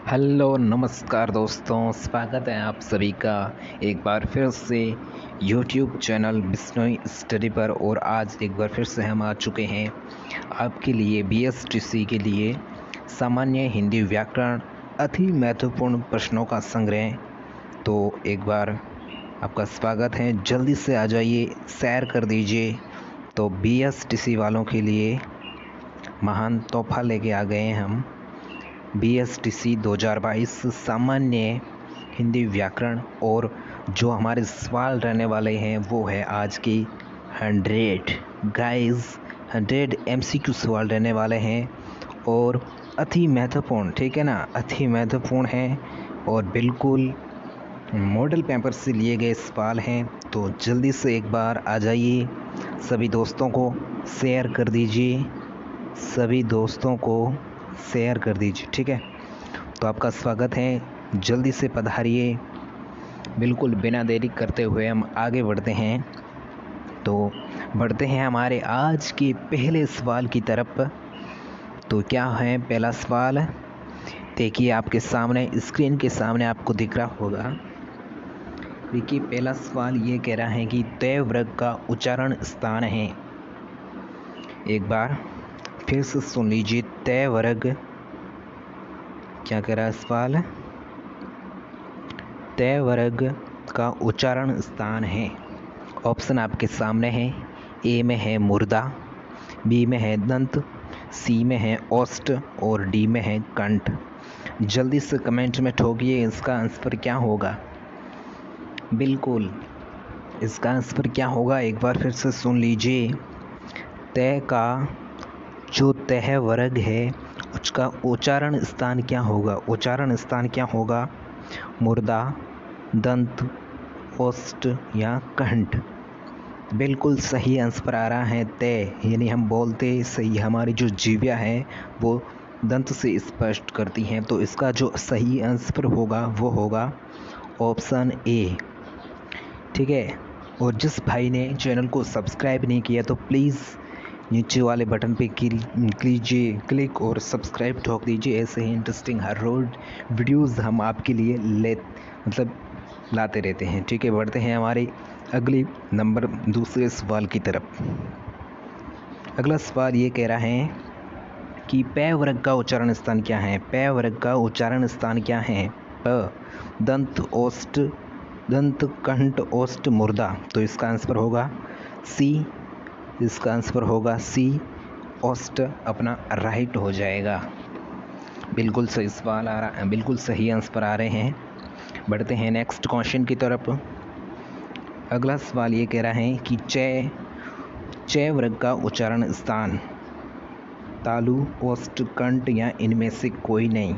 Hello नमस्कार दोस्तों, स्वागत है आप सभी का एक बार फिर से यूट्यूब चैनल बिश्नोई स्टडी पर। और आज एक बार फिर से हम आ चुके हैं आपके लिए बीएसटीसी के लिए सामान्य हिंदी व्याकरण अति महत्वपूर्ण प्रश्नों का संग्रह। तो एक बार आपका स्वागत है, जल्दी से आ जाइए, शेयर कर दीजिए। तो बीएसटीसी वालों के लिए महान तोहफा लेके आ गए हैं हम। बीएसटीसी 2022 सामान्य हिंदी व्याकरण, और जो हमारे सवाल रहने वाले हैं वो है आज की 100 एमसीक्यू सवाल रहने वाले हैं और अति महत्वपूर्ण, ठीक है ना, अति महत्वपूर्ण हैं और बिल्कुल मॉडल पेपर से लिए गए सवाल हैं। तो जल्दी से एक बार आ जाइए, सभी दोस्तों को शेयर कर दीजिए, ठीक है। तो आपका स्वागत है, जल्दी से पधारिए। बिल्कुल बिना देरी करते हुए हम आगे बढ़ते हैं। तो बढ़ते हैं हमारे आज के पहले सवाल की तरफ। तो क्या है पहला सवाल, देखिए आपके सामने, स्क्रीन के सामने आपको दिख रहा होगा। देखिए पहला सवाल ये कह रहा है कि तय वर्ग का उच्चारण स्थान है। एक बार फिर से सुन लीजिए, तय वर्ग, क्या कह रहा है सवाल, तय वर्ग का उच्चारण स्थान है। ऑप्शन आपके सामने है। ए में है मुर्दा, बी में है दंत, सी में है ओष्ठ और डी में है कंठ। जल्दी से कमेंट में ठोकिए इसका आंसर क्या होगा। बिल्कुल इसका आंसर क्या होगा, एक बार फिर से सुन लीजिए। तय का जो तय वर्ग है उसका उच्चारण स्थान क्या होगा, मुर्दा, दंत, ओष्ठ या कंठ। बिल्कुल सही आंसर आ रहा है तय, यानी हम बोलते सही, हमारी जो जीव्या है वो दंत से स्पष्ट करती हैं। तो इसका जो सही आंसर होगा वो होगा ऑप्शन ए, ठीक है। और जिस भाई ने चैनल को सब्सक्राइब नहीं किया तो प्लीज़ नीचे वाले बटन पे क्लिक और सब्सक्राइब ठोक दीजिए। ऐसे ही इंटरेस्टिंग हर रोज वीडियोस हम आपके लिए लाते रहते हैं, ठीक है। बढ़ते हैं हमारे अगली दूसरे सवाल की तरफ। अगला सवाल ये कह रहा है कि पै वर्ग का उच्चारण स्थान क्या है। पै वर्ग का उच्चारण स्थान क्या है। प, दंत, ओष्ठ, दंत, कंठ, ओष्ठ, मुर्दा। तो इसका आंसर होगा सी, ओष्ठ अपना राइट हो जाएगा। बिल्कुल सही सवाल आ रहा है, बिल्कुल सही आंसर आ रहे हैं। बढ़ते हैं नेक्स्ट क्वेश्चन की तरफ। अगला सवाल ये कह रहा है कि चय वर्ग का उच्चारण स्थान तालु, ओष्ठ, कंठ या इनमें से कोई नहीं।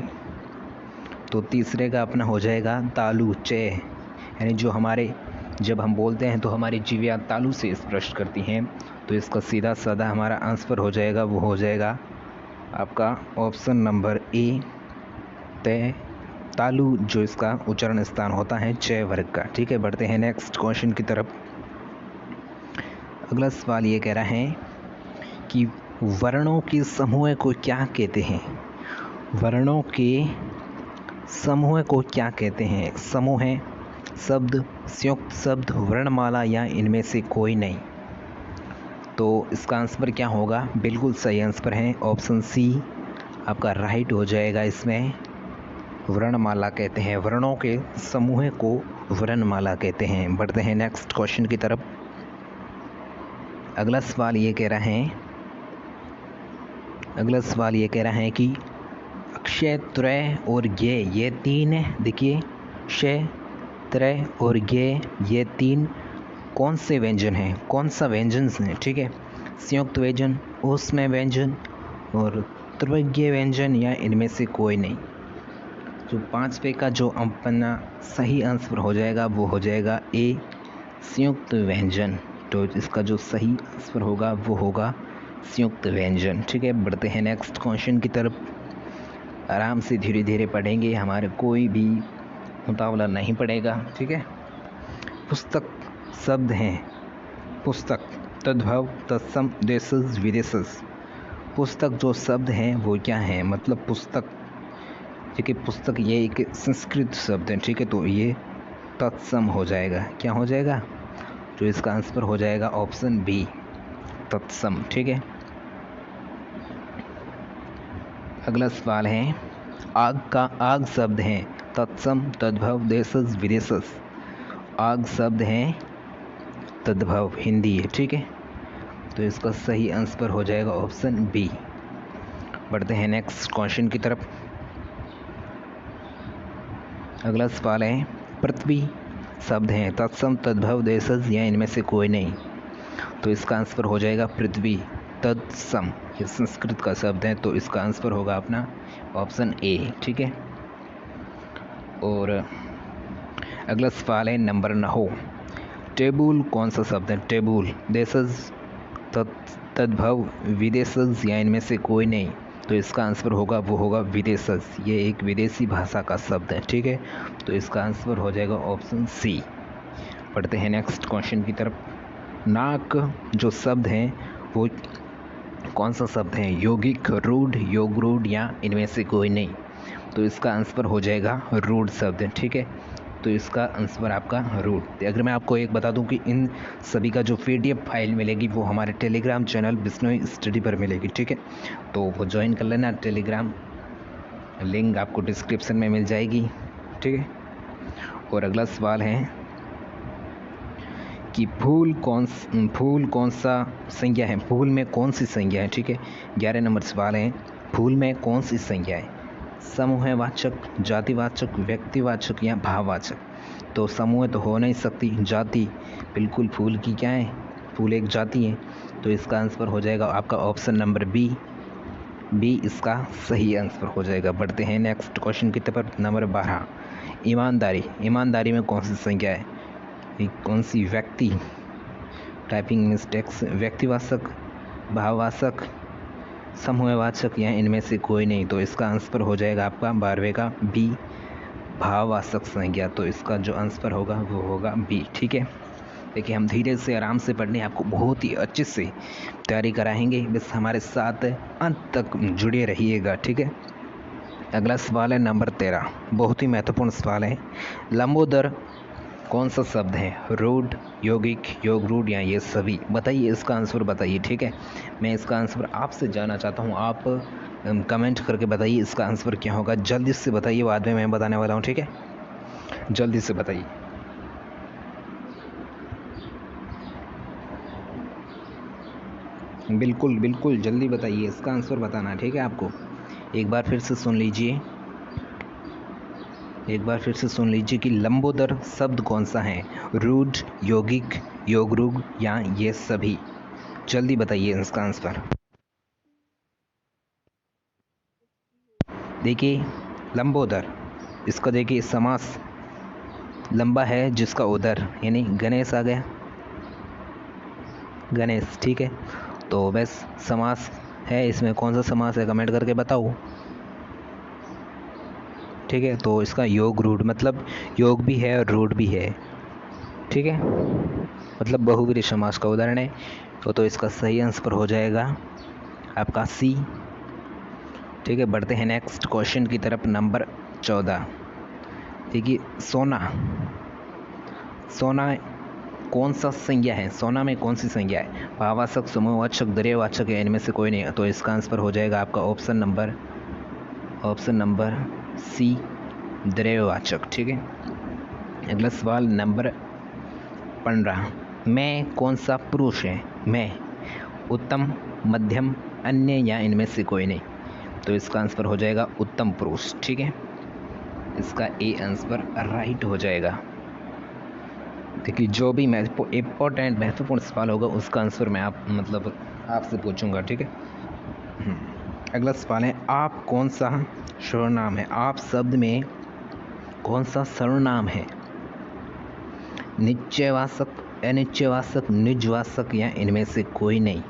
तो तीसरे का अपना हो जाएगा तालु, चय, यानी जो हमारे, जब हम बोलते हैं तो हमारी जीव्या तालु से स्पष्ट करती हैं। तो इसका सीधा साधा हमारा आंसर हो जाएगा, वो हो जाएगा आपका ऑप्शन नंबर ए, तय, तालु, जो इसका उच्चारण स्थान होता है चय वर्ग का, ठीक है। बढ़ते हैं नेक्स्ट क्वेश्चन की तरफ। अगला सवाल ये कह रहा है कि वर्णों के समूह को क्या कहते हैं। वर्णों के समूह को क्या कहते हैं। समूह है शब्द, संयुक्त शब्द, वर्णमाला या इनमें से कोई नहीं। तो इसका आंसर क्या होगा, बिल्कुल सही आंसर है ऑप्शन सी आपका राइट हो जाएगा। इसमें वर्णमाला कहते हैं, वर्णों के समूह को वर्णमाला कहते हैं। बढ़ते हैं नेक्स्ट क्वेश्चन की तरफ। अगला सवाल ये कह रहा है कि अक्षय, त्रय और ज्ञेय, ये तीन, देखिए क्षय, त्रय और ज्ञेय, ये तीन कौन से व्यंजन हैं, कौन सा व्यंजन है, ठीक है। संयुक्त व्यंजन, ऊष्म व्यंजन और त्रयज्ञ व्यंजन या इनमें से कोई नहीं। जो 5वें का जो अपना सही आंसर हो जाएगा वो हो जाएगा ए, संयुक्त व्यंजन। तो इसका जो सही आंसर होगा वो होगा संयुक्त व्यंजन, ठीक है। बढ़ते हैं नेक्स्ट क्वेश्चन की तरफ। आराम से धीरे धीरे पढ़ेंगे, हमारे कोई भी मुकाबला नहीं पड़ेगा, ठीक है। पुस्तक शब्द हैं, पुस्तक, तद्भव, तत्सम, देशज, विदेशज। पुस्तक जो शब्द हैं वो क्या हैं, मतलब पुस्तक देखिए पुस्तक ये एक संस्कृत शब्द है, ठीक है, तो ये तत्सम हो जाएगा। क्या हो जाएगा? तो इसका आंसर हो जाएगा ऑप्शन बी, तत्सम, ठीक है। अगला सवाल है, आग का आग शब्द है तत्सम, तद्भव, देशज, विदेशज। आग शब्द है तद्भव, हिंदी है, ठीक है, तो इसका सही आंसर हो जाएगा ऑप्शन बी। बढ़ते हैं नेक्स्ट क्वेश्चन की तरफ। अगला सवाल है, पृथ्वी शब्द है तत्सम, तद्भव, देशज या इनमें से कोई नहीं। तो इसका आंसर हो जाएगा पृथ्वी, तत्सम। ये संस्कृत का शब्द है, तो इसका आंसर होगा अपना ऑप्शन ए, ठीक है। और अगला सवाल है नंबर 9, टेबुल कौन सा शब्द है? टेबुल, देशज, तद्भव, विदेशज या इनमें से कोई नहीं। तो इसका आंसर होगा वो होगा विदेशज। ये एक विदेशी भाषा का शब्द है, ठीक है, तो इसका आंसर हो जाएगा ऑप्शन सी। पढ़ते हैं नेक्स्ट क्वेश्चन की तरफ। नाक जो शब्द है वो कौन सा शब्द है? यौगिक, रूढ़, योग रूढ़ या इनमें से कोई नहीं। तो इसका आंसर हो जाएगा रूढ़ शब्द है, ठीक है, तो इसका आंसर आपका रूट। अगर मैं आपको एक बता दूं कि इन सभी का जो PDF फाइल मिलेगी वो हमारे टेलीग्राम चैनल बिश्नोई स्टडी पर मिलेगी, ठीक है, तो वो ज्वाइन कर लेना। टेलीग्राम लिंक आपको डिस्क्रिप्शन में मिल जाएगी, ठीक है। और अगला सवाल है कि फूल कौन सा संज्ञा है? फूल में कौन सी संज्ञा है, ठीक है। 11 नंबर सवाल है, फूल में कौन सी संज्ञा है? समूहवाचक, जातिवाचक, व्यक्तिवाचक या भाववाचक। तो समूह तो हो नहीं सकती, जाति बिल्कुल फूल की क्या है? फूल एक जाति है, तो इसका आंसर हो जाएगा आपका ऑप्शन नंबर बी, इसका सही आंसर हो जाएगा। बढ़ते हैं नेक्स्ट क्वेश्चन की तरफ। नंबर 12, ईमानदारी में कौन सी संज्ञा है? कौन सी? व्यक्ति, टाइपिंग मिस्टेक्स, व्यक्तिवाचक, भाववाचक, समूहवाचक या इनमें से कोई नहीं। तो इसका आंसर हो जाएगा आपका 12वें का बी, भाववाचक संज्ञा। तो इसका जो आंसर होगा वो होगा बी, ठीक है। देखिए हम धीरे से आराम से पढ़ने आपको बहुत ही अच्छे से तैयारी कराएंगे, बस हमारे साथ अंत तक जुड़े रहिएगा, ठीक है। अगला सवाल है नंबर 13, बहुत ही महत्वपूर्ण सवाल है। लंबोदर कौन सा शब्द है? रूढ़, यौगिक, योग रूढ़ या ये सभी। बताइए, इसका आंसर बताइए, ठीक है। मैं इसका आंसर आपसे जानना चाहता हूँ, आप कमेंट करके बताइए इसका आंसर क्या होगा। जल्दी से बताइए, बाद में मैं बताने वाला हूँ, ठीक है, जल्दी से बताइए। बिल्कुल जल्दी बताइए, इसका आंसर बताना, ठीक है। आपको एक बार फिर से सुन लीजिए कि लंबोदर शब्द कौन सा है? रूढ़, यौगिक, योग रूढ़ या ये सभी। जल्दी बताइए इसका आंसर। देखिए लंबोदर, इसका देखिए समास लंबा है जिसका उदर, यानी गणेश आ गया, गणेश, ठीक है। तो बस समास है, इसमें कौन सा समास है कमेंट करके बताओ, ठीक है। तो इसका योग रूढ़, मतलब योग भी है और रूढ़ भी है, ठीक है, मतलब बहुव्रीहि समास का उदाहरण है। तो इसका सही आंसर हो जाएगा आपका सी, ठीक है। बढ़ते हैं नेक्स्ट क्वेश्चन की तरफ। नंबर 14, देखिए सोना कौन सा संज्ञा है? सोना में कौन सी संज्ञा है? भाववाचक, समूहवाचक, द्रव्यवाचक या इनमें से कोई नहीं। तो इसका आंसर हो जाएगा आपका ऑप्शन नंबर सी, द्रव्यवाचक, ठीक है। अगला सवाल नंबर 15, मैं कौन सा पुरुष है? मैं, उत्तम, मध्यम, अन्य या इनमें से कोई नहीं। तो इसका आंसर हो जाएगा उत्तम पुरुष, ठीक है, इसका ए आंसर राइट हो जाएगा। देखिए जो भी महत्वपूर्ण सवाल होगा उसका आंसर मैं आपसे पूछूंगा, ठीक है। अगला सवाल है, आप कौन सा सर्वनाम है? आप शब्द में कौन सा सर्वनाम है? निश्चयवाचक, अनिश्चयवाचक, निजवाचक या इनमें से कोई नहीं।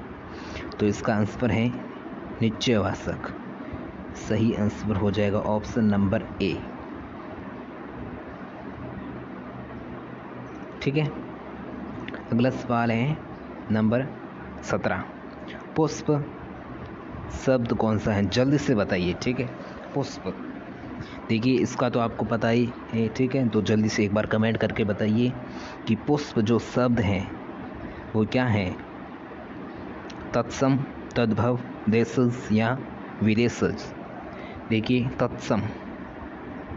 तो इसका आंसर है निश्चयवाचक। सही आंसर हो जाएगा ऑप्शन नंबर ए, ठीक है। अगला सवाल है नंबर 17, पुष्प शब्द कौन सा है? जल्दी से बताइए, ठीक है। पुष्प, देखिए इसका तो आपको पता ही है, ठीक है। तो जल्दी से एक बार कमेंट करके बताइए कि पुष्प जो शब्द हैं वो क्या है, तत्सम, तद्भव, देशज या विदेशज। देखिए तत्सम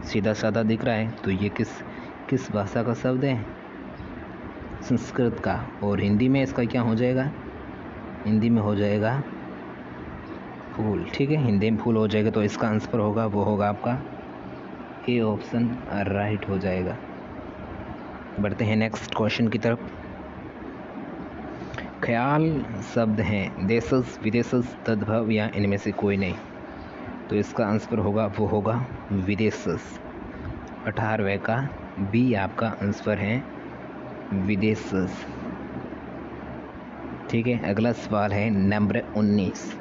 सीधा साधा दिख रहा है, तो ये किस भाषा का शब्द है, संस्कृत का। और हिंदी में इसका क्या हो जाएगा, हिंदी में हो जाएगा फूल, ठीक है, हिंदी में फूल हो जाएगा। तो इसका आंसर होगा वो होगा आपका ए ऑप्शन राइट हो जाएगा। बढ़ते हैं नेक्स्ट क्वेश्चन की तरफ। ख्याल शब्द हैं देशज, विदेशज, तद्भव या इनमें से कोई नहीं। तो इसका आंसर होगा वो होगा विदेशज। 18वें का बी आपका आंसर है विदेशज, ठीक है। अगला सवाल है नंबर 19।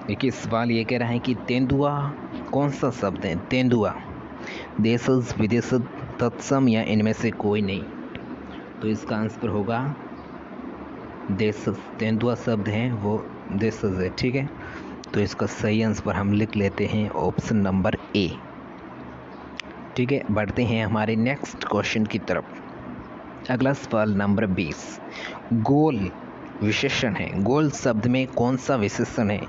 देखिए सवाल ये कह रहा है कि तेंदुआ कौन सा शब्द है, तेंदुआ, देशज, विदेशज, तत्सम या इनमें से कोई नहीं। तो इसका आंसर होगा देशज। तेंदुआ शब्द है वो देशज है, ठीक है। तो इसका सही आंसर हम लिख लेते हैं ऑप्शन नंबर ए, ठीक है। बढ़ते हैं हमारे नेक्स्ट क्वेश्चन की तरफ। अगला सवाल नंबर 20। गोल विशेषण है, गोल शब्द में कौन सा विशेषण है,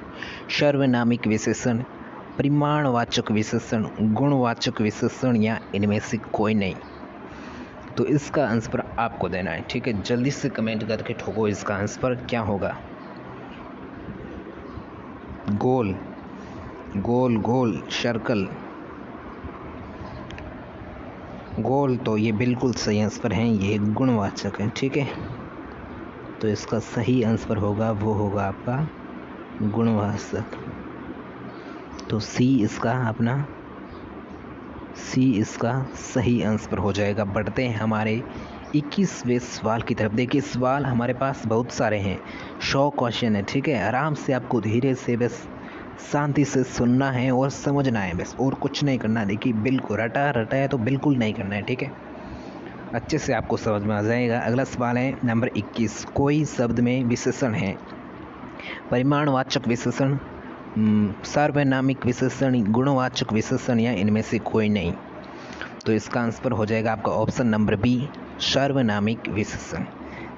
सर्वनामिक विशेषण, परिमाणवाचक विशेषण, गुणवाचक विशेषण या इनमें से कोई नहीं। तो इसका आंसर आपको देना है, ठीक है। जल्दी से कमेंट करके ठोको इसका आंसर क्या होगा। गोल, गोल गोल सर्कल, गोल, तो ये बिल्कुल सही आंसर है, ये गुणवाचक है, ठीक है। तो इसका सही आंसर होगा वो होगा आपका गुणवाचक। तो सी इसका सही आंसर हो जाएगा। बढ़ते हैं हमारे 21वें सवाल की तरफ। देखिए सवाल हमारे पास बहुत सारे हैं, 100 क्वेश्चन है, ठीक है। आराम से आपको धीरे से बस शांति से सुनना है और समझना है, बस और कुछ नहीं करना है। देखिए बिल्कुल रटा है तो बिल्कुल नहीं करना है, ठीक है। अच्छे से आपको समझ में आ जाएगा। अगला सवाल है नंबर 21। कोई शब्द में विशेषण है, परिमाणवाचक विशेषण, सार्वनामिक विशेषण, गुणवाचक विशेषण या इनमें से कोई नहीं। तो इसका आंसर हो जाएगा आपका ऑप्शन नंबर बी, सार्वनामिक विशेषण।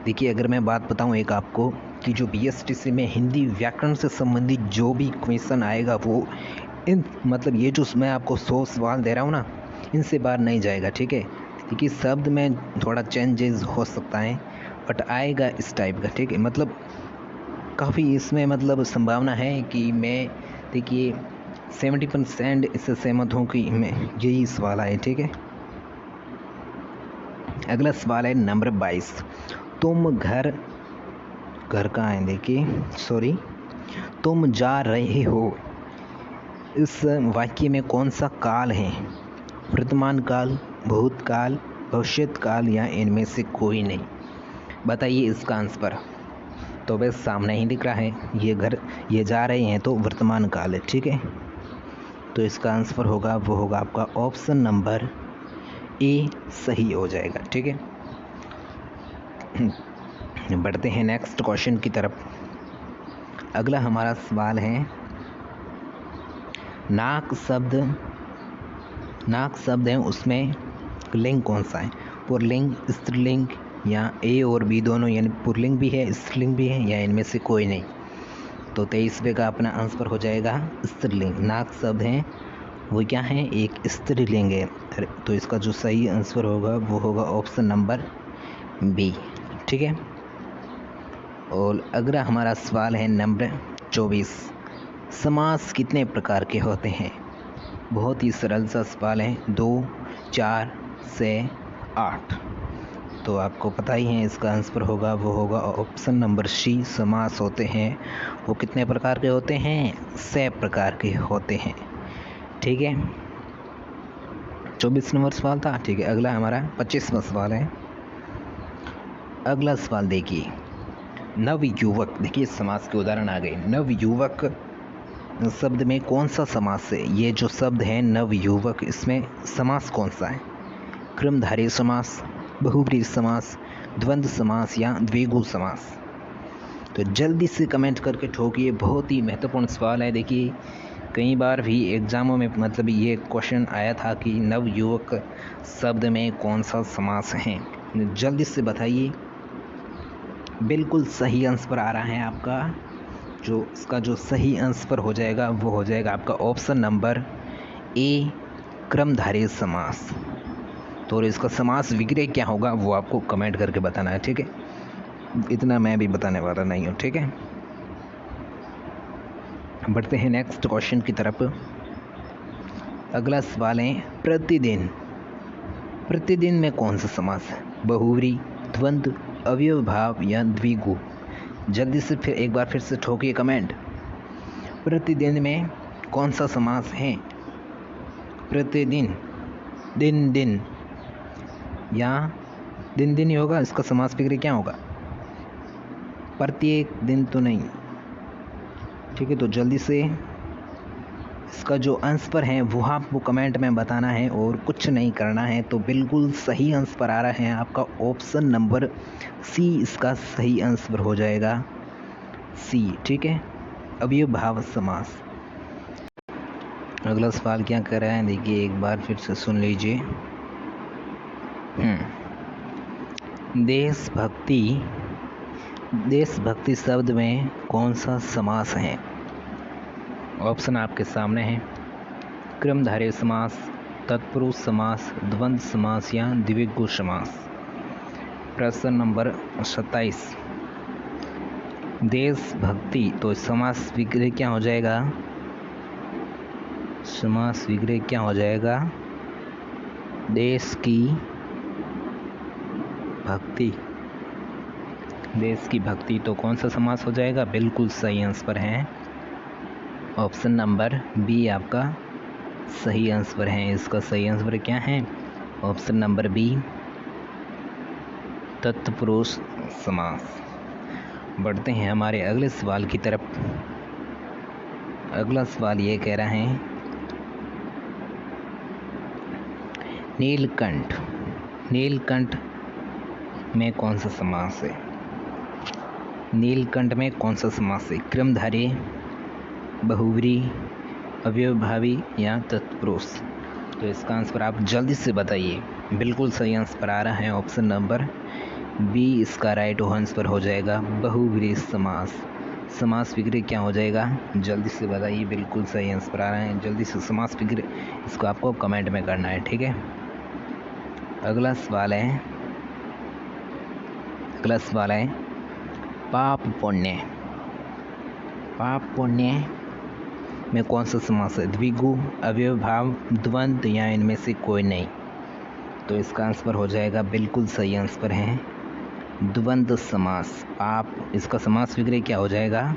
देखिए अगर मैं बात बताऊं एक आपको कि जो बीएसटीसी में हिंदी व्याकरण से संबंधित जो भी क्वेश्चन आएगा वो मतलब ये जो मैं आपको 100 सवाल दे रहा हूँ ना, इनसे बाहर नहीं जाएगा, ठीक है। देखिए शब्द में थोड़ा चेंजेस हो सकता है बट आएगा इस टाइप का, ठीक है। मतलब काफ़ी इसमें मतलब संभावना है कि मैं देखिए 70% इससे सहमत हूँ कि मैं यही सवाल आए, ठीक है। अगला सवाल है नंबर 22। तुम घर कहाँ है, देखिए सॉरी, तुम जा रहे हो, इस वाक्य में कौन सा काल है, वर्तमान काल, भूतकाल, भविष्यत काल या इनमें से कोई नहीं। बताइए इसका आंसर। तो बस सामने ही दिख रहा है, ये जा रहे हैं तो वर्तमान काल है, ठीक है। तो इसका आंसर होगा वो होगा आपका ऑप्शन नंबर ए सही हो जाएगा, ठीक है। बढ़ते हैं नेक्स्ट क्वेश्चन की तरफ। अगला हमारा सवाल है नाक शब्द है, उसमें लिंग कौन सा है, पुल्लिंग, स्त्रीलिंग या ए और बी दोनों, यानी पुल्लिंग भी है स्त्रीलिंग भी है या इनमें से कोई नहीं। तो 23वें का अपना आंसर हो जाएगा स्त्रीलिंग। नाक शब्द है वो क्या है, एक स्त्रीलिंग है। तो इसका जो सही आंसर होगा वो होगा ऑप्शन नंबर बी, ठीक है। और अगला हमारा सवाल है नंबर 24। समास कितने प्रकार के होते हैं। बहुत ही सरल सा सवाल है, 2, 4 से 8। तो आपको पता ही है इसका आंसर होगा वो होगा ऑप्शन नंबर सी। समास होते हैं वो कितने प्रकार के होते हैं, 6 प्रकार के होते हैं, ठीक है। 24 नंबर सवाल था, ठीक है। अगला हमारा 25वां सवाल है। अगला सवाल देखिए, नवयुवक, देखिए समास के उदाहरण आ गए। नवयुवक शब्द में कौन सा समास है, ये जो शब्द है नवयुवक, इसमें समास कौन सा है, क्रमधारय समास, बहुब्रीहि समास, द्वंद्व समास या द्विगु समास। तो जल्दी से कमेंट करके ठोकिए, बहुत ही महत्वपूर्ण सवाल है। देखिए कई बार भी एग्जामों में मतलब ये क्वेश्चन आया था कि नवयुवक शब्द में कौन सा समास है। जल्दी से बताइए। बिल्कुल सही आंसर आ रहा है आपका। जो इसका जो सही आंसर हो जाएगा वो हो जाएगा आपका ऑप्शन नंबर ए, क्रमधारय समास। तो इसका समास विग्रह क्या होगा वो आपको कमेंट करके बताना है, ठीक है। इतना मैं भी बताने वाला नहीं हूँ, ठीक है। बढ़ते हैं नेक्स्ट क्वेश्चन की तरफ। अगला सवाल है प्रतिदिन। प्रतिदिन में कौन सा समास है? बहुव्रीहि, द्वंद्व, अव्ययभाव या द्विगु? जल्दी से फिर एक बार फिर से ठोकिए कमेंट। प्रतिदिन में कौन सा समास है? प्रतिदिन, दिन दिन या दिन दिन ही होगा। इसका समास विग्रह क्या होगा? प्रत्येक दिन तो नहीं, ठीक है। तो जल्दी से इसका जो आंसर है वो आपको कमेंट में बताना है और कुछ नहीं करना है। तो बिल्कुल सही आंसर आ रहा है आपका ऑप्शन नंबर सी, इसका सही आंसर हो जाएगा सी, ठीक है। अव्ययभाव समास। अगला सवाल क्या कर रहा है देखिए, एक बार फिर से सुन लीजिए। देशभक्ति, देशभक्ति शब्द में कौन सा समास है? ऑप्शन आपके सामने है। क्रमधारय समास, तत्पुरुष समास, द्वंद्व समास या द्विगु समास। प्रश्न नंबर 27। देशभक्ति, तो समास विग्रह क्या हो जाएगा? समास विग्रह क्या हो जाएगा? देश की भक्ति, देश की भक्ति। तो कौन सा समास हो जाएगा? बिल्कुल सही आंसर है ऑप्शन नंबर बी, आपका सही आंसर है। इसका सही आंसर क्या है? ऑप्शन नंबर बी, तत्पुरुष समास। बढ़ते हैं हमारे अगले सवाल की तरफ। अगला सवाल ये कह रहा है नीलकंठ। नीलकंठ में कौन सा समास है? नीलकंठ में कौन सा समास है? क्रमधारय, बहुव्रीहि, अव्ययभावी या तत्पुरुष? तो इसका आंसर आप जल्दी से बताइए। बिल्कुल सही आंसर आ रहा है ऑप्शन नंबर बी, इसका राइट आंसर हो जाएगा बहुव्रीहि समास। समास विग्रह क्या हो जाएगा? जल्दी से बताइए। बिल्कुल सही आंसर आ रहा है। जल्दी से समास विग्रह इसको आपको कमेंट में करना है, ठीक है। अगला सवाल है पाप पुण्य। पाप पुण्य में कौन सा समास है? द्विगु, अव्ययभाव, द्वंद्व या इनमें से कोई नहीं? तो इसका आंसर हो जाएगा, बिल्कुल सही आंसर है द्वंद्व समास। पाप, इसका समास विग्रह क्या हो जाएगा?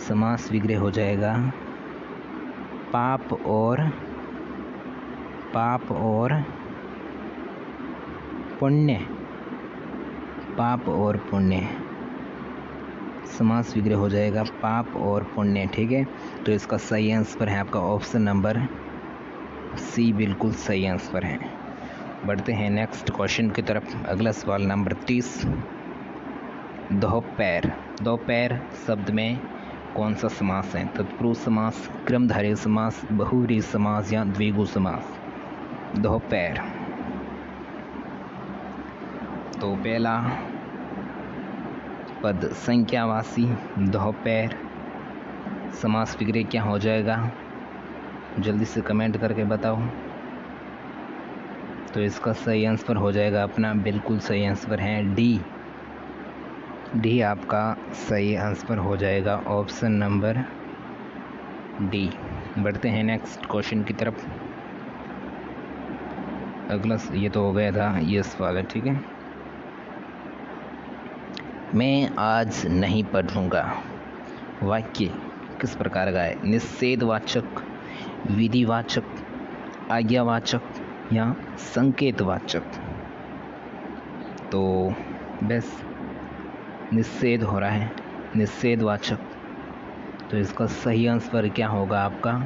समास विग्रह हो जाएगा पाप और पुण्य। पाप और पुण्य, समास विग्रह हो जाएगा पाप और पुण्य, ठीक है। तो इसका सही आंसर है आपका ऑप्शन नंबर सी, बिल्कुल सही आंसर है। बढ़ते हैं नेक्स्ट क्वेश्चन की तरफ। अगला सवाल नंबर 30। दोपहर। दोपहर शब्द में कौन सा समास है? तत्पुरुष समास, क्रमधारय समास, बहुव्रीहि समास या द्विगु समास? दोपहर। तो पहला पद संख्यावाची दोपहर, समास विग्रह क्या हो जाएगा? जल्दी से कमेंट करके बताओ। तो इसका सही आंसर हो जाएगा अपना, बिल्कुल सही आंसर है डी। डी आपका सही आंसर हो जाएगा ऑप्शन नंबर डी। बढ़ते हैं नेक्स्ट क्वेश्चन की तरफ। अगला ये तो हो गया था ये सवाल है, ठीक है। मैं आज नहीं पढ़ूंगा वाक्य किस प्रकार का है? निषेधवाचक, विधिवाचक, आज्ञावाचक या संकेतवाचक? तो बस निषेध हो रहा है, निषेधवाचक। तो इसका सही आंसर क्या होगा आपका?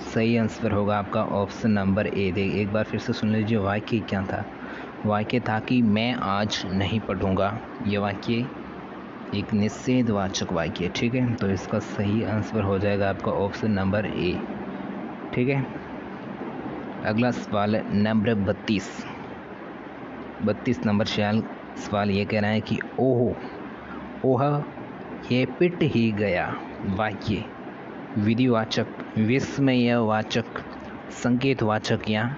सही आंसर होगा आपका ऑप्शन नंबर ए। एक बार फिर से सुन लीजिए, वाक्य क्या था? वाक्य था कि मैं आज नहीं पढ़ूंगा। ये वाक्य एक निषेधवाचक वाक्य। ठीक है, तो इसका सही आंसर हो जाएगा आपका ऑप्शन नंबर ए। ठीक है, अगला सवाल नंबर 32 नंबर सवाल ये कह रहा है कि ओह ये पिट ही गया वाक्य विधिवाचक, विस्मयवाचक, संकेतवाचक या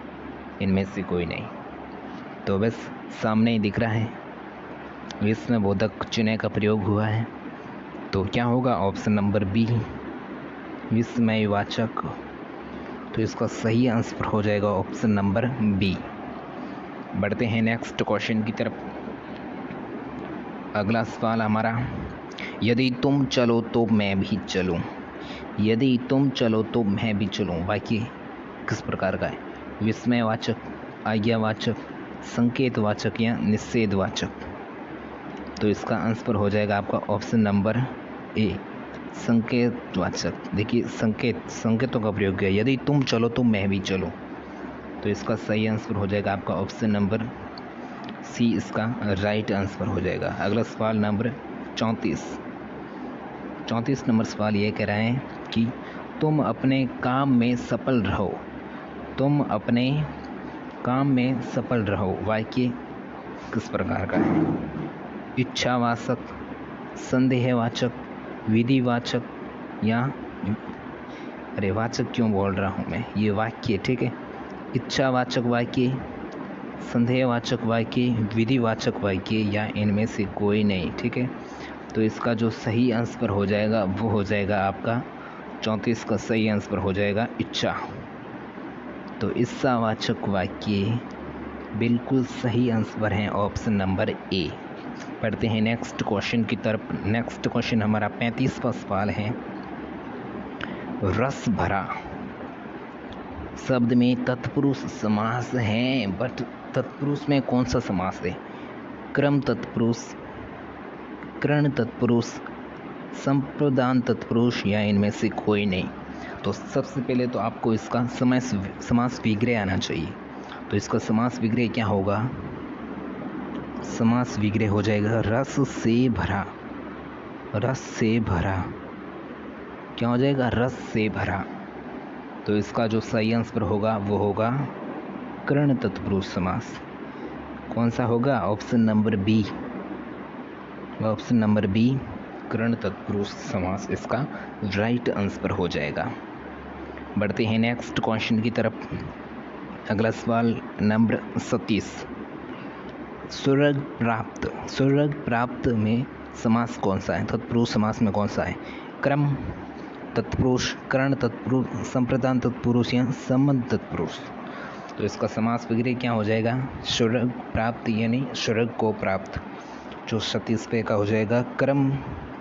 इनमें से कोई नहीं। तो बस सामने ही दिख रहा है, विस्मयबोधक चिन्ह का प्रयोग हुआ है, तो क्या होगा ऑप्शन नंबर बी, विस्मयवाचक। तो इसका सही आंसर हो जाएगा ऑप्शन नंबर बी। बढ़ते हैं नेक्स्ट क्वेश्चन की तरफ। अगला सवाल हमारा, यदि तुम चलो तो मैं भी चलूं, यदि तुम चलो तो मैं भी चलूं वाक्य किस प्रकार का है? विस्मयवाचक, आज्ञावाचक, संकेतवाचक या निषेधवाचक। तो इसका आंसर हो जाएगा आपका ऑप्शन नंबर ए, संकेतवाचक। देखिए संकेतों का प्रयोग किया, यदि तुम चलो तो मैं भी चलूं। तो इसका सही आंसर हो जाएगा आपका ऑप्शन नंबर सी, इसका राइट आंसर हो जाएगा। अगला सवाल नंबर 34 नंबर सवाल ये कह रहा है कि तुम अपने काम में सफल रहो, तुम अपने काम में सफल रहो वाक्य किस प्रकार का है? इच्छावाचक, संदेहवाचक, विधिवाचक या अरे वाचक क्यों बोल रहा हूँ मैं, ये वाक्य। ठीक है, इच्छावाचक वाक्य, संदेहवाचक वाक्य, विधिवाचक वाक्य या इनमें से कोई नहीं। ठीक है, तो इसका जो सही आंसर हो जाएगा वो हो जाएगा आपका 34 का सही आंसर हो जाएगा इच्छा। तो इच्छावाचक वाक्य बिल्कुल सही आंसर है ऑप्शन नंबर ए। पढ़ते हैं नेक्स्ट क्वेश्चन की तरफ। नेक्स्ट क्वेश्चन हमारा 35वां सवाल है, रस भरा शब्द में तत्पुरुष समास है, बट तत्पुरुष में कौन सा समास है? क्रम तत्पुरुष, कर्ण तत्पुरुष, संप्रदान तत्पुरुष या इनमें से कोई नहीं। तो सबसे पहले तो आपको इसका समास विग्रह आना चाहिए। तो इसका समास विग्रह क्या होगा? समास विग्रह हो जाएगा रस से भरा, रस से भरा। क्या हो जाएगा? रस से भरा। तो इसका जो सही आंसर होगा वो होगा कर्ण तत्पुरुष समास। कौन सा होगा? Option number B, option number B कर्ण तत्पुरुष समास इसका राइट आंसर हो जाएगा। बढ़ते हैं नेक्स्ट क्वेश्चन की तरफ। अगला सवाल नंबर 37, स्वर्ग प्राप्त, स्वर्ग प्राप्त में समास कौन सा है? तत्पुरुष समास में कौन सा है? क्रम तत्पुरुष, कर्ण तत्पुरुष, संप्रदान तत्पुरुष या संबंध तत्पुरुष। तो इसका समास वगैरह क्या हो जाएगा? स्वर्ग प्राप्त यानी स्वर्ग को प्राप्त। जो 37 पे का हो जाएगा क्रम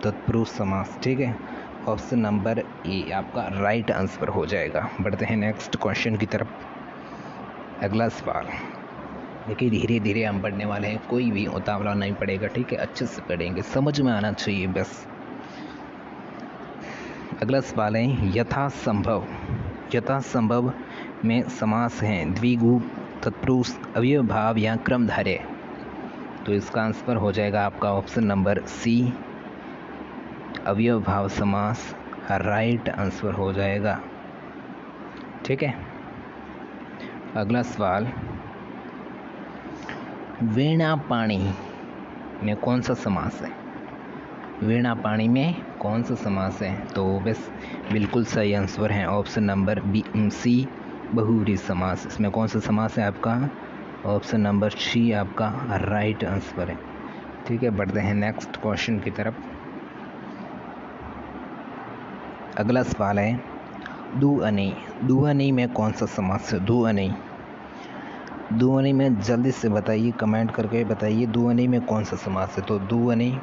तत्पुरुष समास। ठीक है, ऑप्शन नंबर ए आपका राइट आंसर हो जाएगा। बढ़ते हैं नेक्स्ट क्वेश्चन की तरफ। अगला सवाल देखिए, धीरे धीरे हम पढ़ने वाले हैं, कोई भी उतावला नहीं पड़ेगा। ठीक है, अच्छे से पढ़ेंगे, समझ में आना चाहिए बस। अगला सवाल है, यथासंभव, यथासंभव में समास है द्विगु, तत्पुरुष, अव्ययभाव या क्रमधारय। तो इसका आंसर हो जाएगा आपका ऑप्शन नंबर सी, अव्ययभाव समास राइट आंसर हो जाएगा। ठीक है, अगला सवाल, वीणा पाणी में कौन सा समास है? वीणा पाणी में कौन सा समास है? तो बस बिल्कुल सही आंसर है ऑप्शन नंबर बी, सी बहुव्रीहि समास। इसमें कौन सा समास है आपका? ऑप्शन नंबर सी आपका राइट आंसर है। ठीक है, बढ़ते हैं नेक्स्ट क्वेश्चन की तरफ। अगला सवाल है, दुअनी, दुअनी में कौन सा समास है? दुअनी, दुअनी में जल्दी से बताइए, कमेंट करके बताइए दुअनी में कौन सा समास है। तो दुअनी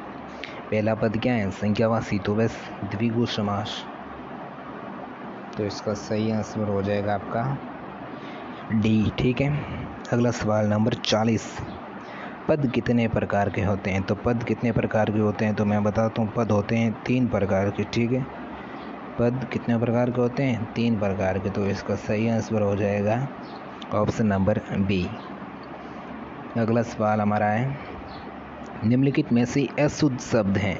पहला पद क्या है? संख्यावाची, तो बस द्विगु समास। तो इसका सही आंसर हो जाएगा आपका डी। ठीक है, अगला सवाल नंबर 40, पद कितने प्रकार के होते हैं? तो पद कितने प्रकार के होते हैं तो मैं बताता हूँ। पद होते हैं 3 प्रकार के। ठीक है, पद कितने प्रकार के होते हैं? 3 प्रकार के। तो इसका सही आंसर हो जाएगा ऑप्शन नंबर बी। अगला सवाल हमारा है निम्नलिखित में से अशुद्ध शब्द हैं?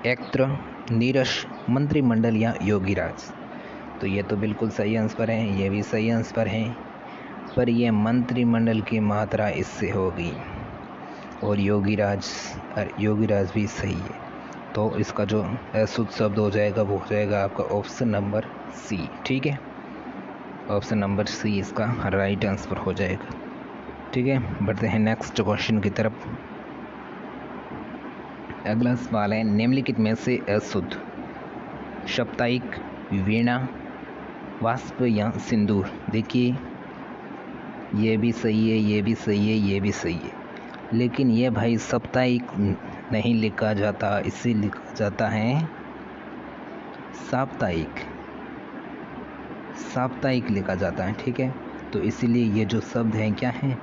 एक्त्र, नीरस, मंत्रिमंडल या योगीराज। तो ये तो बिल्कुल सही आंसर है, ये भी सही आंसर है, पर ये मंत्रिमंडल की मात्रा इससे होगी और योगीराज भी सही है। तो इसका जो अशुद्ध शब्द हो जाएगा वो हो जाएगा आपका ऑप्शन नंबर सी। ठीक है, ऑप्शन नंबर सी इसका राइट आंसर हो जाएगा। ठीक है, बढ़ते हैं नेक्स्ट क्वेश्चन की तरफ। अगला सवाल है, निम्नलिखित में से अशुद्ध साप्ताहिक, वीणा, वाष्प या सिंदूर। देखिए ये भी सही है, ये भी सही है, ये भी सही है, लेकिन ये भाई साप्ताहिक नहीं लिखा जाता, इसे लिखा जाता है साप्ताहिक लिखा जाता है। ठीक है, तो इसीलिए ये जो शब्द हैं क्या हैं,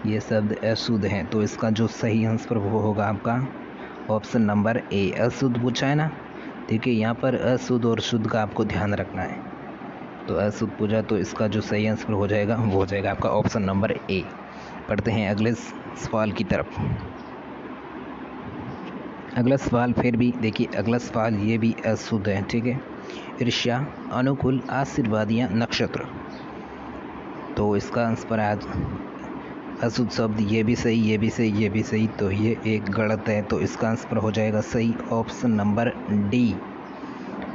ये शब्द अशुद्ध हैं। तो इसका जो सही आंसर वो होगा आपका ऑप्शन नंबर ए। अशुद्ध पूछा है ना, देखिए यहाँ पर अशुद्ध और शुद्ध का आपको ध्यान रखना है। तो अशुद्ध पूछा तो इसका जो सही आंसर हो जाएगा वो हो जाएगा आपका ऑप्शन नंबर ए। पढ़ते हैं अगले सवाल की तरफ। अगला सवाल फिर भी देखिए, अगला सवाल ये भी अशुद्ध है। ठीक है, ईर्ष्या, अनुकूल, आशीर्वाद या नक्षत्र। तो इसका आंसर आज अशुद्ध शब्द ये भी सही, ये भी सही, ये भी सही, तो ये एक गलत है। तो इसका आंसर हो जाएगा सही ऑप्शन नंबर डी।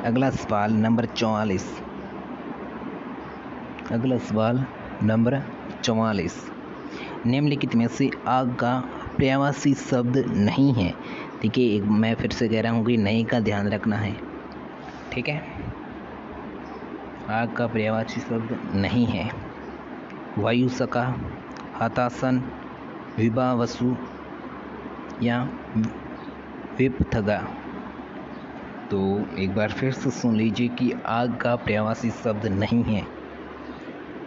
अगला सवाल नंबर 44। अगला सवाल नंबर 44, निम्नलिखित में से आग का पर्यायवाची शब्द नहीं है। देखिए एक मैं फिर से कह रहा हूँ कि नहीं का ध्यान रखना है। ठीक है, आग का पर्यायवाची शब्द नहीं है। वायुसका, हतासन, विभावसु या विपथगा। तो एक बार फिर से सुन लीजिए कि आग का पर्यायवाची शब्द नहीं है।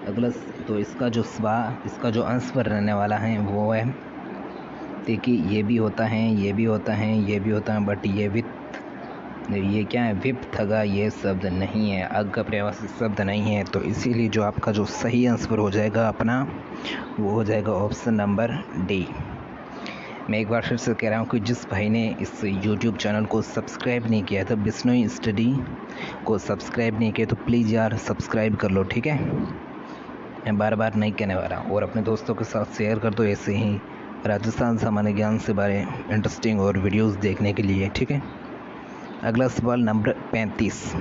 अगला तो इसका जो आंसर रहने वाला है वो है, देखिए ये भी होता है, ये भी होता है, ये भी होता है, बट ये क्या है, विपथगा, ये शब्द नहीं है, आग का पर्यायवाची शब्द नहीं है। तो इसीलिए जो आपका जो सही आंसर हो जाएगा अपना वो हो जाएगा ऑप्शन नंबर डी। मैं एक बार फिर से कह रहा हूँ कि जिस भाई ने इस YouTube चैनल को सब्सक्राइब नहीं किया था, बिश्नोई स्टडी को सब्सक्राइब नहीं किया, तो प्लीज़ यार सब्सक्राइब कर लो। ठीक है, मैं बार बार नहीं कहने वाला, और अपने दोस्तों के साथ शेयर कर दो ऐसे ही राजस्थान सामान्य ज्ञान से बारे इंटरेस्टिंग और वीडियोस देखने के लिए। ठीक है, अगला सवाल नंबर 35,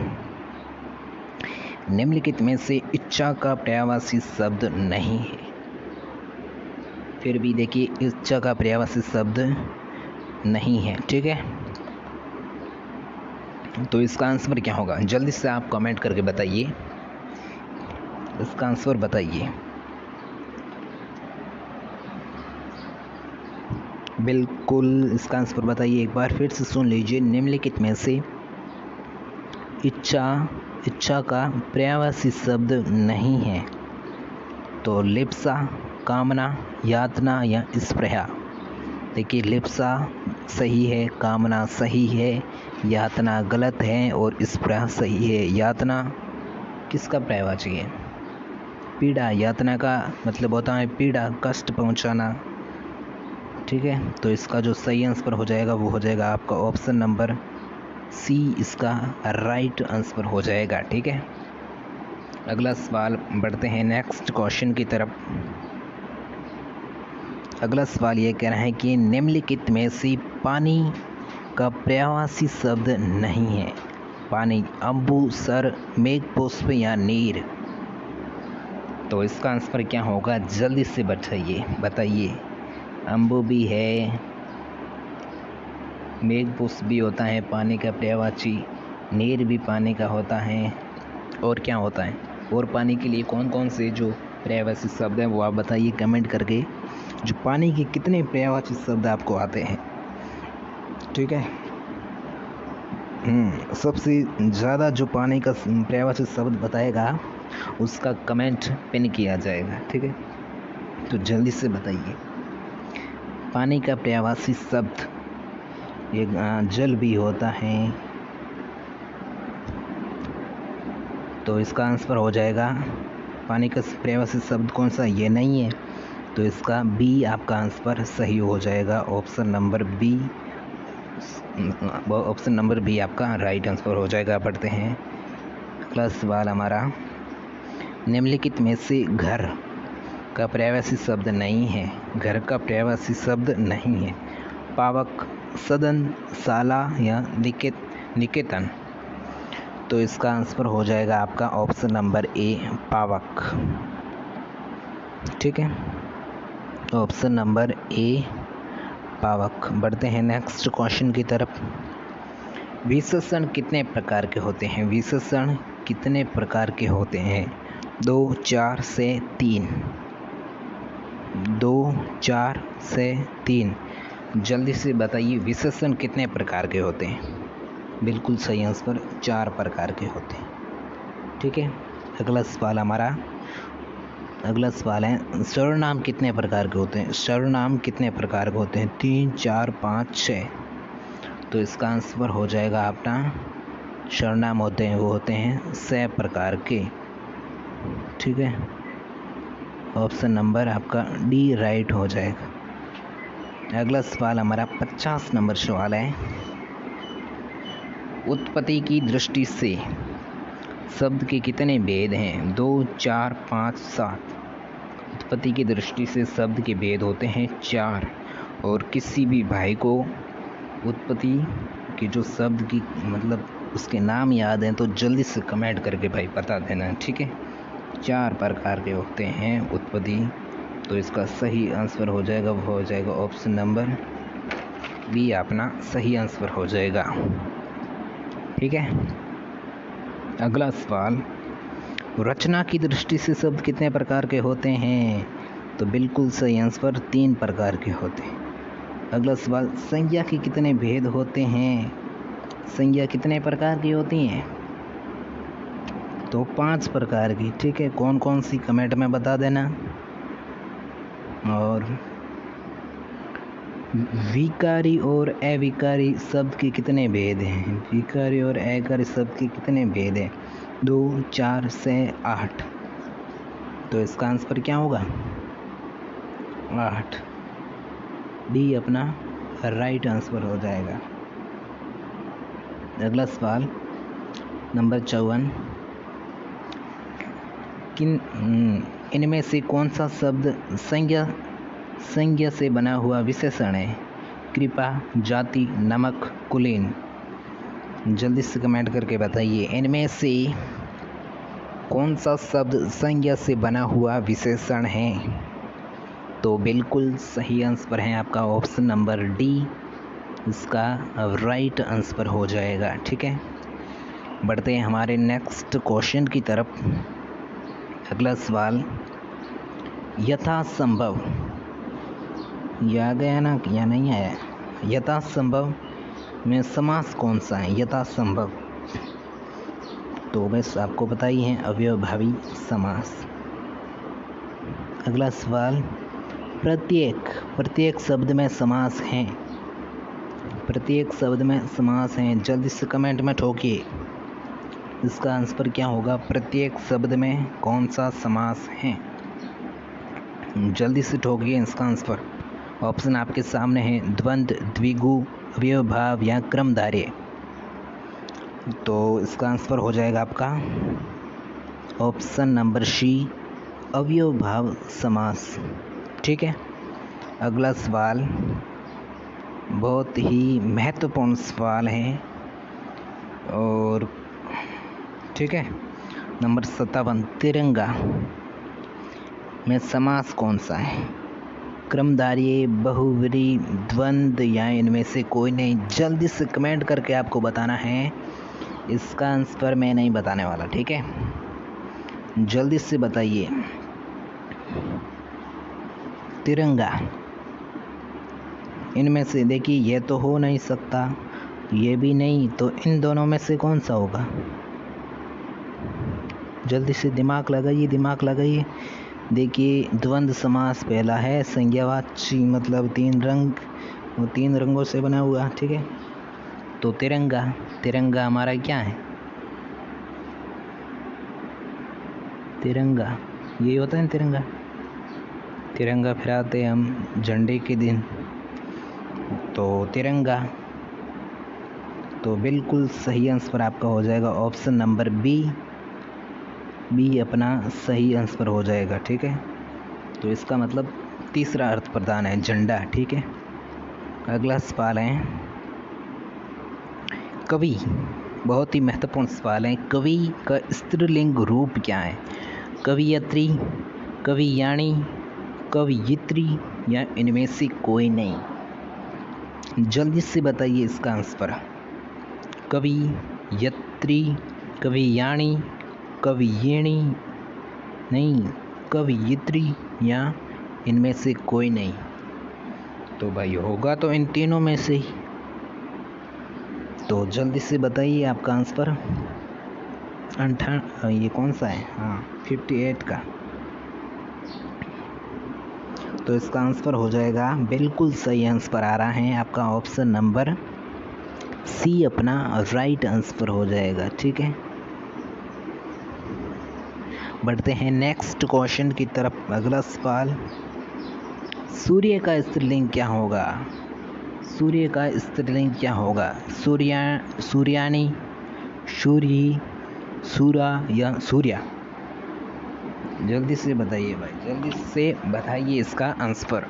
निम्नलिखित में से इच्छा का पर्यायवाची शब्द नहीं है। फिर भी देखिए इच्छा का पर्यायवाची शब्द नहीं है। ठीक है, तो इसका आंसर क्या होगा, जल्दी से आप कमेंट करके बताइए, इसका आंसर बताइए। बिल्कुल इसका आंसर बताइए, एक बार फिर से सुन लीजिए। निम्नलिखित में से इच्छा का पर्यायवाची शब्द नहीं है। तो लिप्सा, कामना, यातना या स्पृहा। देखिए लिप्सा सही है, कामना सही है, यातना गलत है और स्पृहा सही है। यातना किसका पर्यायवाची है, पीड़ा, यातना का मतलब होता है पीड़ा, कष्ट पहुंचाना। ठीक है, तो इसका जो सही आंसर हो जाएगा वो हो जाएगा आपका ऑप्शन नंबर सी, इसका राइट आंसर हो जाएगा। ठीक है, अगला सवाल, बढ़ते हैं नेक्स्ट क्वेश्चन की तरफ। अगला सवाल ये कह रहा है कि निम्नलिखित में से पानी का पर्यायवाची शब्द नहीं है। पानी, अम्बु, सर, मेघपुष्प या नीर। तो इसका आंसर क्या होगा, जल्दी से बताइए। अम्बु भी है, मेघपुष्प भी होता है पानी का पर्यायवाची, नीर भी पानी का होता है, और क्या होता है, और पानी के लिए कौन कौन से जो पर्यायवाची शब्द हैं वो आप बताइए कमेंट करके, जो पानी के कितने पर्यायवाची शब्द आपको आते हैं। ठीक है, सबसे ज़्यादा जो पानी का पर्यायवाची शब्द बताएगा उसका कमेंट पिन किया जाएगा। ठीक है, तो जल्दी से बताइए। पानी का पर्यायवाची शब्द ये जल भी होता है, तो इसका आंसर हो जाएगा, पानी का पर्यायवाची शब्द कौन सा, ये नहीं है, तो इसका बी आपका आंसर सही हो जाएगा। ऑप्शन नंबर बी आपका राइट आंसर हो जाएगा। पढ़ते हैं अगला सवाल हमारा, निम्नलिखित में से घर का पर्यायवाची शब्द नहीं है। घर का पर्यायवाची शब्द नहीं है। पावक, सदन, शाला या निकेतन। तो इसका आंसर हो जाएगा आपका ऑप्शन नंबर ए पावक। ठीक है, ऑप्शन नंबर ए पावक। बढ़ते हैं नेक्स्ट क्वेश्चन की तरफ। विशेषण कितने प्रकार के होते हैं? विशेषण कितने प्रकार के होते हैं? 2, 4 से 3। 2, 4 से 3। जल्दी से बताइए विशेषण कितने प्रकार के होते हैं? बिल्कुल सही आंसर 4 प्रकार के होते हैं। ठीक है, अगला सवाल है सर्वनाम कितने प्रकार के होते हैं? सर्वनाम कितने प्रकार के होते हैं? 3, 4, 5, 6। तो इसका आंसर हो जाएगा अपना सर्वनाम होते हैं वो होते हैं 6 प्रकार के। ठीक है, ऑप्शन नंबर आपका डी राइट हो जाएगा। अगला सवाल हमारा 50 नंबर सवाल है, उत्पत्ति की दृष्टि से शब्द के कितने भेद हैं? 2, 4, 5, 7। उत्पत्ति की दृष्टि से शब्द के भेद होते हैं 4। और किसी भी भाई को उत्पत्ति के जो शब्द की मतलब उसके नाम याद हैं तो जल्दी से कमेंट करके भाई बता देना। ठीक है, 4 प्रकार के होते हैं उत्पत्ति। तो इसका सही आंसर हो जाएगा वो हो जाएगा ऑप्शन नंबर बी अपना सही आंसर हो जाएगा। ठीक है, अगला सवाल, रचना की दृष्टि से शब्द कितने प्रकार के होते हैं? तो बिल्कुल सही आंसर 3 प्रकार के होते हैं। अगला सवाल, संज्ञा के कितने भेद होते हैं? संज्ञा कितने प्रकार की होती हैं? तो 5 प्रकार की। ठीक है, कौन कौन सी कमेंट में बता देना। और विकारी और अविकारी शब्द के कितने भेद हैं? विकारी और अविकारी शब्द के कितने भेद हैं? 2, 4 से 8। तो इसका आंसर क्या होगा? 8। डी अपना राइट आंसर हो जाएगा। अगला सवाल नंबर 54, इनमें से कौन सा शब्द संज्ञा से बना हुआ विशेषण है? कृपा, जाति, नमक, कुलीन। जल्दी से कमेंट करके बताइए इनमें से कौन सा शब्द संज्ञा से बना हुआ विशेषण है? तो बिल्कुल सही आंसर है आपका ऑप्शन नंबर डी, इसका राइट आंसर हो जाएगा। ठीक है, बढ़ते हैं हमारे नेक्स्ट क्वेश्चन की तरफ। अगला सवाल, यथासंभव, ये आ गया ना या नहीं आया? यथासंभव में समास कौन सा है? यथासंभव तो बस आपको पता ही है अव्ययभावी समास। अगला सवाल, प्रत्येक शब्द में समास है। प्रत्येक शब्द में समास है। जल्दी से कमेंट में ठोकिए इसका आंसर क्या होगा? प्रत्येक शब्द में कौन सा समास है? जल्दी से ठोकिए इसका आंसर। ऑप्शन आपके सामने है, द्वंद्व, द्विगु, अव्ययभाव या क्रमधारय। तो इसका आंसर हो जाएगा आपका ऑप्शन नंबर सी, अव्ययभाव समास। ठीक है, अगला सवाल बहुत ही महत्वपूर्ण सवाल है और ठीक है, नंबर 57, तिरंगा में समास कौन सा है? क्रमधारय, बहुव्रीहि, द्वंद्व या इनमें से कोई नहीं। जल्दी से कमेंट करके आपको बताना है। इसका आंसर मैं नहीं बताने वाला। ठीक है, जल्दी से बताइए। तिरंगा, इनमें से देखिए ये तो हो नहीं सकता, ये भी नहीं, तो इन दोनों में से कौन सा होगा? जल्दी से दिमाग लगाइए। देखिए द्वंद्व समास पहला है, संज्ञावाची मतलब 3 रंग, वो 3 रंगों से बना हुआ। ठीक है, तो तिरंगा हमारा क्या है? तिरंगा यही होता है तिरंगा। तिरंगा फहराते हम झंडे के दिन, तो तिरंगा। तो बिल्कुल सही आंसर आपका हो जाएगा ऑप्शन नंबर बी अपना सही आंसर हो जाएगा। ठीक है, तो इसका मतलब तीसरा अर्थ प्रदान है झंडा। ठीक है, अगला सवाल है कवि। बहुत ही महत्वपूर्ण सवाल है, कवि का स्त्रीलिंग रूप क्या है? कवियत्री, कवियाणी, कवियित्री या इनमें से कोई नहीं? जल्दी से बताइए इसका आंसर। कवियत्री, कवियाणी, कवियिणी नहीं, कवियित्री या इनमें से कोई नहीं? तो भाई होगा तो इन तीनों में से ही। तो जल्दी से बताइए आपका आंसर। ये कौन सा है? हाँ, 58 का। तो इसका आंसर हो जाएगा, बिल्कुल सही आंसर आ रहा है आपका ऑप्शन नंबर सी अपना राइट आंसर हो जाएगा। ठीक है, बढ़ते हैं नेक्स्ट क्वेश्चन की तरफ। अगला सवाल, सूर्य का स्त्रीलिंग क्या होगा? सूर्य का स्त्रीलिंग क्या होगा? सूर्यानी, सूर्यी, सूरा या सूर्या? जल्दी से बताइए भाई, जल्दी से बताइए इसका आंसर।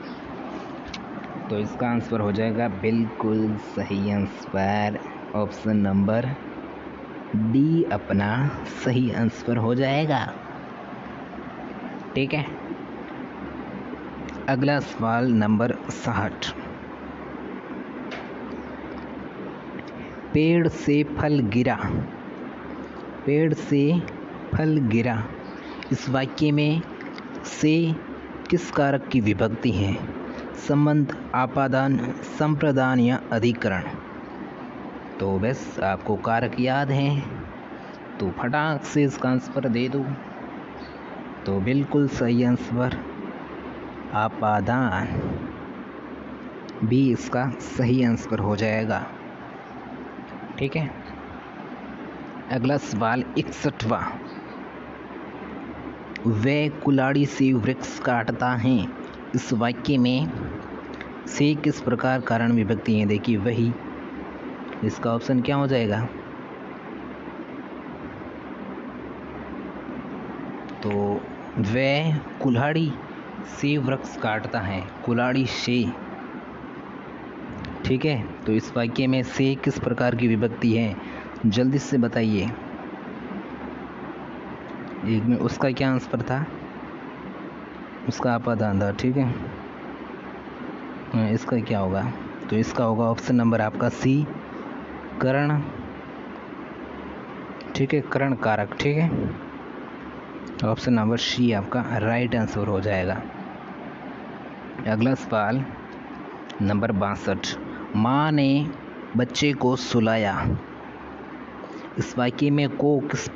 तो इसका आंसर हो जाएगा बिल्कुल सही आंसर, ऑप्शन नंबर डी अपना सही आंसर हो जाएगा। ठीक है, अगला सवाल नंबर 60। पेड़ से फल गिरा, पेड़ से फल गिरा, इस वाक्य में से किस कारक की विभक्ति है? संबंध, आपादान, संप्रदान या अधिकरण? तो बस आपको कारक याद हैं तो फटाक से इसका आंसर दे दो। तो बिल्कुल सही आंसर आपादान, भी इसका सही आंसर हो जाएगा। ठीक है, अगला सवाल 61वां। वह कुल्हाड़ी से वृक्ष काटता है, इस वाक्य में से किस प्रकार कारण विभक्ति है? देखिए वही, इसका ऑप्शन क्या हो जाएगा? तो वह कुल्हाड़ी से वृक्ष काटता है, कुल्हाड़ी से। ठीक है, तो इस वाक्य में से किस प्रकार की विभक्ति है? जल्दी से बताइए। एक में उसका क्या आंसर था? उसका आपादान था। ठीक है, इसका क्या होगा? तो इसका होगा ऑप्शन नंबर आपका सी, करण। ठीक है, करण कारक। ठीक है, ऑप्शन नंबर सी आपका राइट आंसर हो जाएगा। अगला सवाल नंबर 62। माँ ने बच्चे को सुलाया, इस वाक्य में को किस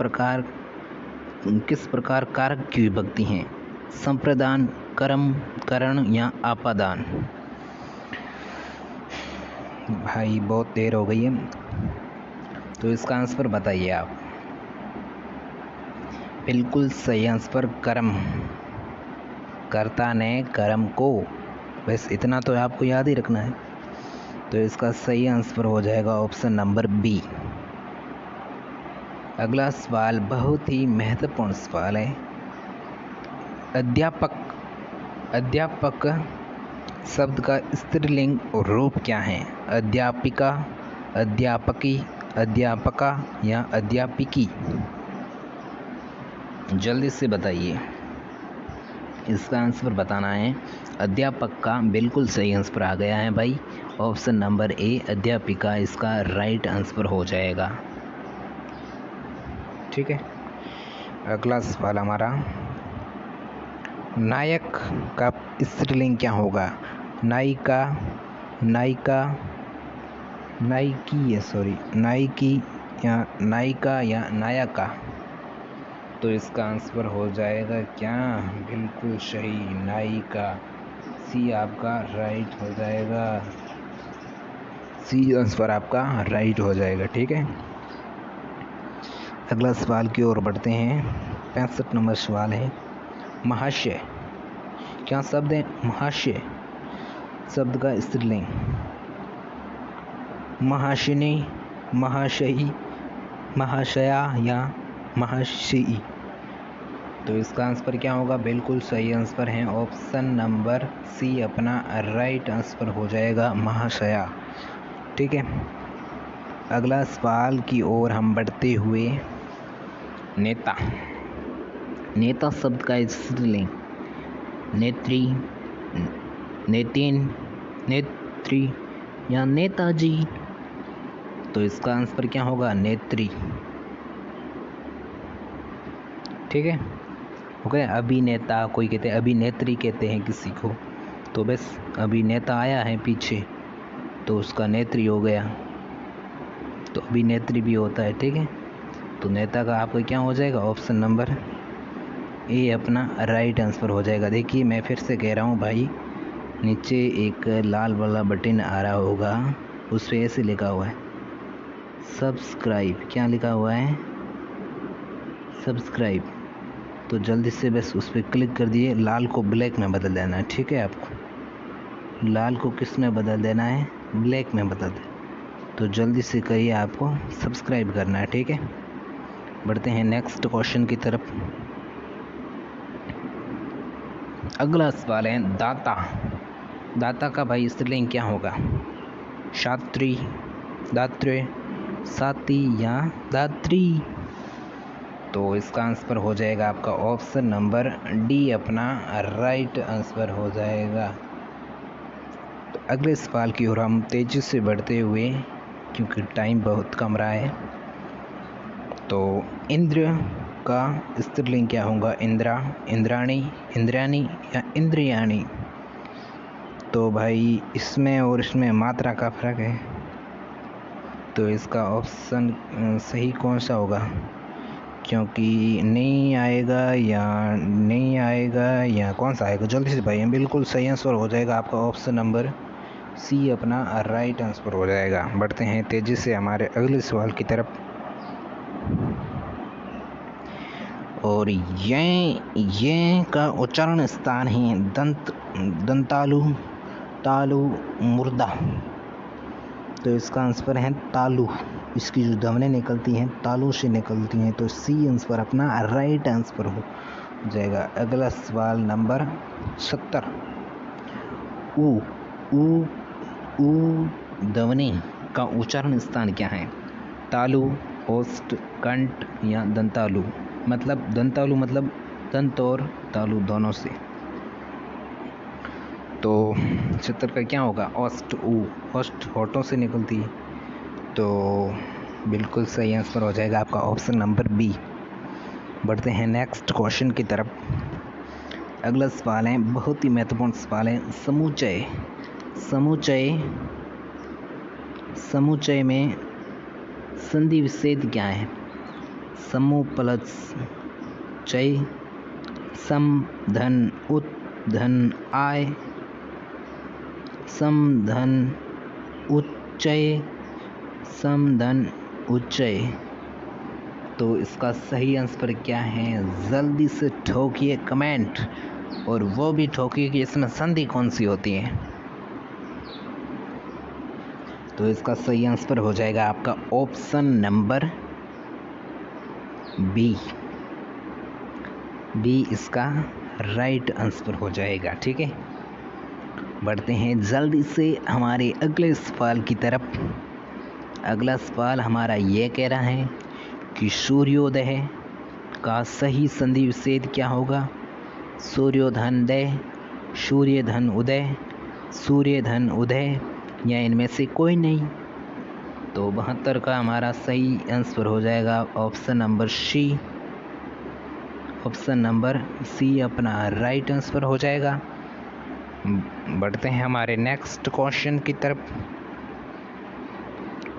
प्रकार कारक की विभक्ति है? संप्रदान, कर्म, करण या आपादान? भाई बहुत देर हो गई है, तो इसका आंसर बताइए आप। बिल्कुल सही आंसर कर्म, कर्ता ने कर्म को। बस इतना तो आपको याद ही रखना है। तो इसका सही आंसर हो जाएगा ऑप्शन नंबर बी। अगला सवाल बहुत ही महत्वपूर्ण सवाल है। अध्यापक, अध्यापक शब्द का स्त्रीलिंग रूप क्या है? अध्यापिका, अध्यापकी, अध्यापका या अध्यापिकी? जल्दी से बताइए, इसका आंसर बताना है। अध्यापक का बिल्कुल सही आंसर आ गया है भाई, ऑप्शन नंबर ए अध्यापिका इसका राइट आंसर हो जाएगा। ठीक है, अगला सवाल हमारा, नायक का स्त्रीलिंग क्या होगा? नायिका, नायिका, नायिकी नायिकी या नायिका या नायका? तो इसका आंसर हो जाएगा क्या? बिल्कुल सही, नायिका। सी आपका राइट हो जाएगा, सी आंसर आपका राइट हो जाएगा। ठीक है, अगला सवाल की ओर बढ़ते हैं। 65 नंबर सवाल है, महाशय क्या शब्द है? महाशय शब्द का स्त्रीलिंग। महाशिनी, महाशयी, महाशया या महाशयी। तो इसका आंसर क्या होगा? बिल्कुल सही आंसर है ऑप्शन नंबर सी अपना राइट आंसर हो जाएगा, महाशया। ठीक है, अगला सवाल की ओर हम बढ़ते हुए, नेता। नेता शब्द का स्त्रीलिंग। नेत्री, नेतिन, नेत्री या नेताजी। तो इसका आंसर क्या होगा? नेत्री। ठीक है, ओके। अभिनेता कोई कहते हैं, अभिनेत्री कहते हैं किसी को। तो बस अभिनेता आया है पीछे तो उसका नेत्री हो गया, तो अभिनेत्री भी होता है। ठीक है, तो नेता का आपका क्या हो जाएगा? ऑप्शन नंबर ए अपना राइट आंसर हो जाएगा। देखिए मैं फिर से कह रहा हूँ भाई, नीचे एक लाल वाला बटन आ रहा होगा, उस पर ऐसे लिखा हुआ है सब्सक्राइब। क्या लिखा हुआ है? सब्सक्राइब। तो जल्दी से बस उस पर क्लिक कर दिए। लाल को ब्लैक में बदल देना है। ठीक है, आपको लाल को किस में बदल देना है? ब्लैक में बदल दे। तो जल्दी से करिए, आपको सब्सक्राइब करना है। ठीक है, बढ़ते हैं नेक्स्ट क्वेश्चन की तरफ। अगला सवाल है दाता। दाता का भाई स्त्रीलिंग क्या होगा? शात्री, दात्री, साथी या दात्री। तो इसका आंसर हो जाएगा आपका ऑप्शन नंबर डी अपना राइट आंसर हो जाएगा। तो अगले सवाल की ओर हम तेजी से बढ़ते हुए, क्योंकि टाइम बहुत कम रहा है। तो इंद्र का स्त्रीलिंग क्या होगा? इंद्रा, इंद्राणी, इंद्रानी या इंद्रियाणी। तो भाई इसमें और इसमें मात्रा का फर्क है, तो इसका ऑप्शन सही कौन सा होगा? क्योंकि नहीं आएगा या कौन सा आएगा? जल्दी से भाई, बिल्कुल सही आंसर हो जाएगा आपका ऑप्शन नंबर सी अपना राइट आंसर हो जाएगा। बढ़ते हैं तेजी से हमारे अगले सवाल की तरफ। और ये का उच्चारण स्थान है दंतालु, तालु, मुर्दा। तो इसका आंसर है तालु। इसकी जो ध्वनि निकलती हैं तालु से निकलती हैं, तो सी आंसर अपना राइट आंसर हो जाएगा। अगला सवाल नंबर 70। ऊ ध्वनि का उच्चारण स्थान क्या है? तालु, ओष्ठ, कंठ या दंतालु। मतलब दंतालु मतलब दंत और तालु दोनों से। तो 70 का क्या होगा? ओष्ठ। ओष्ठ होठों से निकलती है, तो बिल्कुल सही आंसर हो जाएगा आपका ऑप्शन नंबर बी। बढ़ते हैं नेक्स्ट क्वेश्चन की तरफ। अगला सवाल है, बहुत ही महत्वपूर्ण सवाल है, समुच्चय। समुच्चय में संधि विच्छेद क्या है? समूह प्लस चय, सम धन उत धन आय, सम धन उच्चय, सम धन उच्चय। तो इसका सही आंसर क्या है? जल्दी से ठोकिए कमेंट, और वो भी ठोकिए कि इसमें संधि कौन सी होती है। तो इसका सही आंसर हो जाएगा आपका ऑप्शन नंबर बी। बी इसका राइट आंसर हो जाएगा। ठीक है, बढ़ते हैं जल्दी से हमारे अगले सवाल की तरफ। अगला सवाल हमारा ये कह रहा है कि सूर्योदय का सही संधि विच्छेद क्या होगा? सूर्योधन दय, सूर्यधन उदय, सूर्यधन उदय या इनमें से कोई नहीं। तो 72 का हमारा सही आंसर हो जाएगा option number C. Option number C अपना राइट आंसर हो जाएगा। बढ़ते हैं हमारे नेक्स्ट क्वेश्चन की तरफ।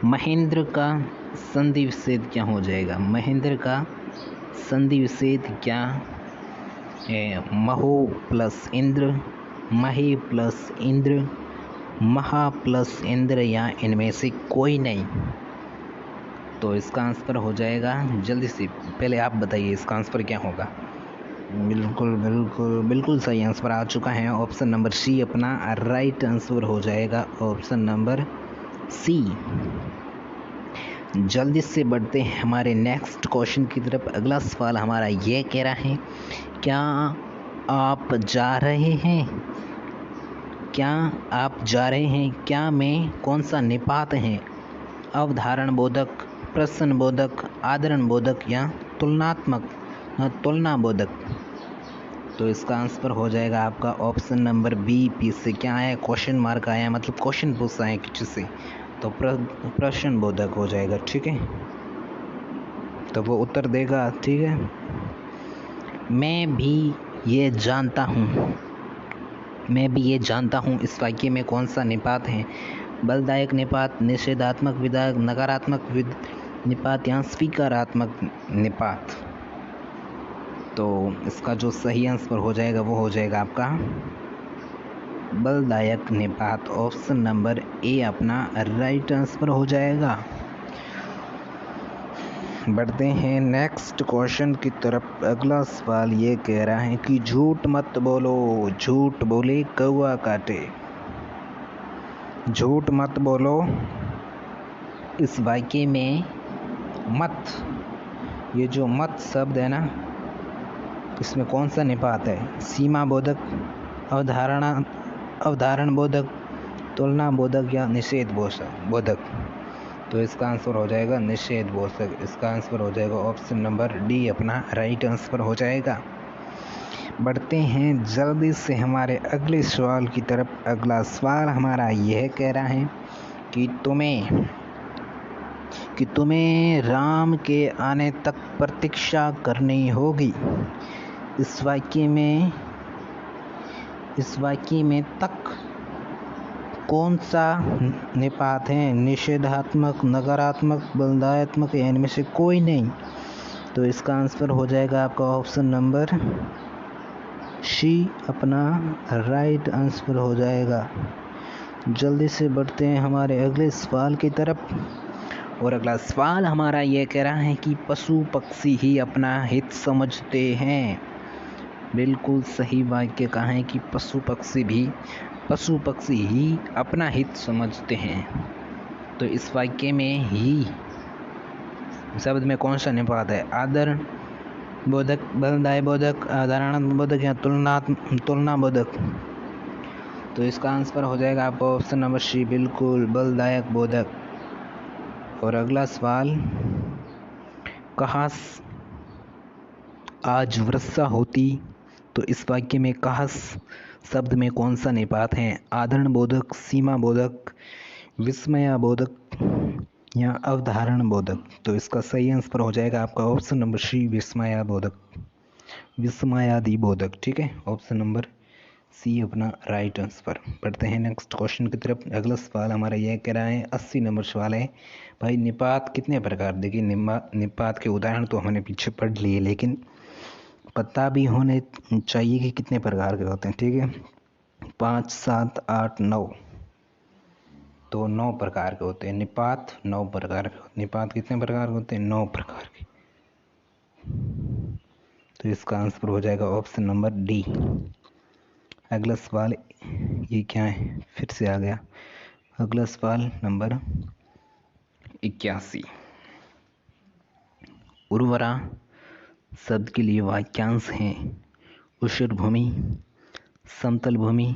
महेंद्र का संधि विच्छेद क्या हो जाएगा? महेंद्र का संधि विच्छेद क्या है? महो प्लस इंद्र, महे प्लस इंद्र, महा प्लस इंद्र या इनमें से कोई नहीं। तो इसका आंसर हो जाएगा, जल्दी से पहले आप बताइए इसका आंसर क्या होगा? बिल्कुल बिल्कुल बिल्कुल सही आंसर आ चुका है। ऑप्शन नंबर सी अपना राइट आंसर हो जाएगा। Option number C. जल्दी से बढ़ते हैं हमारे नेक्स्ट क्वेश्चन की तरफ। अगला सवाल हमारा ये कह रहा है, क्या आप जा रहे हैं? क्या आप जा रहे हैं? क्या में कौन सा निपात है? अवधारण बोधक, प्रश्न बोधक, आदरण बोधक या तुलना बोधक? तो इसका आंसर हो जाएगा आपका ऑप्शन नंबर बी। पी से क्या है? क्वेश्चन मार्क आया, मतलब क्वेश्चन पूछा है किसी से, तो प्रश्न बोधक हो जाएगा। ठीक है, तो वो उत्तर देगा। ठीक है, मैं भी ये जानता हूँ इस वाक्य में कौन सा निपात है? बलदायक निपात, निषेधात्मक विधायक, नकारात्मक निपात या स्वीकारात्मक निपात? तो इसका जो सही आंसर हो जाएगा वो हो जाएगा आपका बलदायक निपात। ऑप्शन नंबर ए अपना राइट आंसर हो जाएगा। बढ़ते हैं नेक्स्ट क्वेश्चन की तरफ। अगला सवाल ये कह रहा है कि झूठ मत बोलो, झूठ बोले कौवा काटे। झूठ मत बोलो, इस वाक्य में मत, ये जो मत शब्द है ना, इसमें कौन सा निपात है? सीमा बोधक, अवधारण बोधक, तुलना बोधक या निषेध बोधक? तो इसका आंसर हो जाएगा निषेध बोधक। इसका आंसर हो जाएगा ऑप्शन नंबर डी अपना राइट आंसर हो जाएगा। बढ़ते हैं जल्दी से हमारे अगले सवाल की तरफ। अगला सवाल हमारा यह कह रहा है कि तुम्हें राम के आने तक प्रतीक्षा करनी होगी। इस वाक्य में तक कौन सा निपात है? निषेधात्मक, नकारात्मक, बलदायत्मक या इनमें से कोई नहीं? तो इसका आंसर हो जाएगा आपका ऑप्शन नंबर सी अपना राइट आंसर हो जाएगा। जल्दी से बढ़ते हैं हमारे अगले सवाल की तरफ। और अगला सवाल हमारा ये कह रहा है कि पशु पक्षी ही अपना हित समझते हैं। बिल्कुल सही वाक्य कहा है कि पशु पक्षी ही अपना हित समझते हैं। तो इस वाक्य में ही शब्द में कौन सा निपात है? आदर बोधक, बलदाय बोधक, अवधारणात्मक बोधक या तुलना बोधक? तो इसका आंसर हो जाएगा आपका ऑप्शन नंबर सी, बिल्कुल बलदायक बोधक। और अगला सवाल, काश आज वर्षा होती। तो इस वाक्य में काश शब्द में कौन सा निपात है? आदरण बोधक, सीमा बोधक, विस्मया बोधक या अवधारण बोधक? तो इसका सही आंसर हो जाएगा आपका ऑप्शन नंबर सी, विस्मया बोधक, विस्मयादि बोधक। ठीक है, ऑप्शन नंबर सी अपना राइट आंसर। पढ़ते हैं नेक्स्ट क्वेश्चन की तरफ। अगला सवाल हमारा यह कह रहा है, 80 नंबर सवाल है भाई, निपात कितने प्रकार? देखिए निपात के उदाहरण तो हमने पीछे पढ़ लिए, लेकिन पता भी होने चाहिए कि कितने प्रकार के होते हैं। ठीक है, 5, 7, 8, 9, तो 9 प्रकार के होते हैं निपात। 9 प्रकार के निपात कितने प्रकार के होते हैं? 9 प्रकार के। तो इसका आंसर हो जाएगा ऑप्शन नंबर डी। अगला सवाल ये क्या है, फिर से आ गया। अगला सवाल नंबर 81। उर्वरा शब्द के लिए वाक्यांश हैं ऊषर भूमि, समतल भूमि,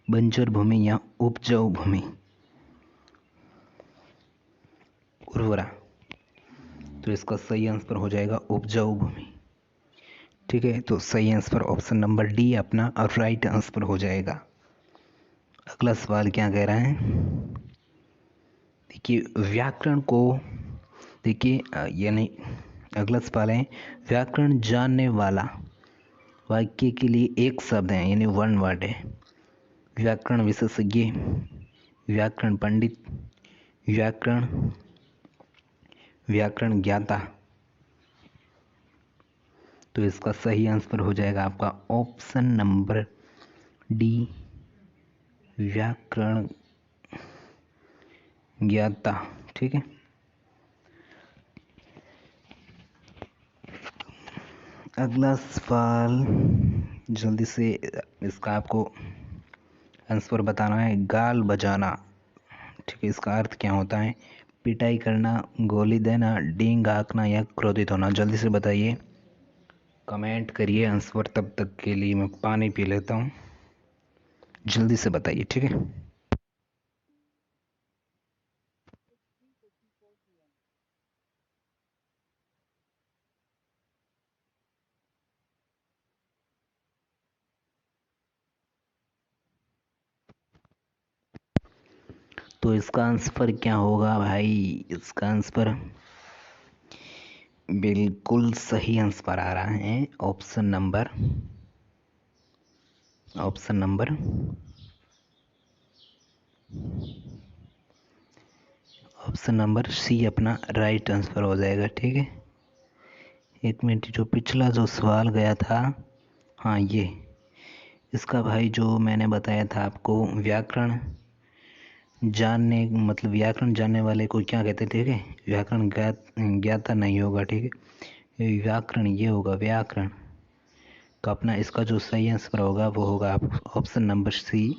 बंजर भूमि या उपजाऊ भूमि? उर्वरा, तो इसका सही आंसर हो जाएगा उपजाऊ भूमि। ठीक है, तो सही आंसर ऑप्शन नंबर डी अपना और राइट आंसर हो जाएगा। अगला सवाल क्या कह रहा है, देखिए व्याकरण को, देखिए यानी अगला सवाल है, व्याकरण जानने वाला वाक्य के लिए एक शब्द है, यानी वन वर्ड है। व्याकरण विशेषज्ञ, व्याकरण पंडित, व्याकरण ज्ञाता? तो इसका सही आंसर हो जाएगा आपका ऑप्शन नंबर डी, व्याकरण ज्ञाता। ठीक है, अगला सवाल, जल्दी से इसका आपको आंसर बताना है। गाल बजाना, ठीक है, इसका अर्थ क्या होता है? पिटाई करना, गोली देना, डींग हाँकना या क्रोधित होना। जल्दी से बताइए, कमेंट करिए आंसर। तब तक के लिए मैं पानी पी लेता हूँ। जल्दी से बताइए, ठीक है। तो इसका आंसर क्या होगा भाई? इसका आंसर बिल्कुल सही आंसर आ रहा है। ऑप्शन नंबर सी अपना राइट आंसर हो जाएगा, ठीक है। एक मिनट, जो पिछला जो सवाल गया था, हाँ ये इसका भाई जो मैंने बताया था आपको, व्याकरण जानने वाले को क्या कहते थे? ठीक है, व्याकरण ज्ञाता नहीं होगा, ठीक है। व्याकरण ये होगा, व्याकरण। तो अपना इसका जो सही आंसर होगा वो होगा ऑप्शन नंबर सी,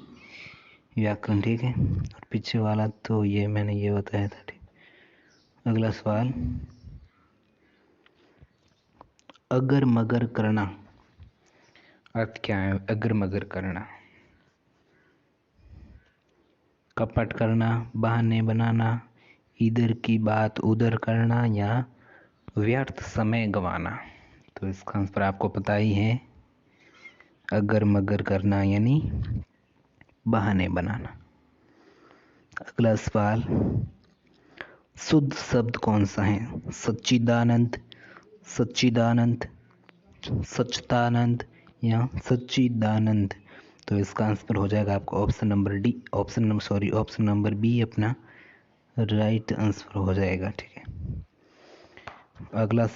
व्याकरण, ठीक है। और पीछे वाला तो ये मैंने ये बताया था, ठीक। अगला सवाल, अगर मगर करना, अर्थ क्या है अगर मगर करना? कपट करना, बहाने बनाना, इधर की बात उधर करना या व्यर्थ समय गंवाना। तो इसका आंसर आपको पता ही है, अगर मगर करना यानी बहाने बनाना। अगला सवाल, शुद्ध शब्द कौन सा है? सच्चिदानंद, सच्चिदानंद, सच्चिदानंद या सच्चिदानंद। तो इसका आंसर हो जाएगा आपको ऑप्शन नंबर बी अपना राइट आंसर हो जाएगा, ठीक है। अगला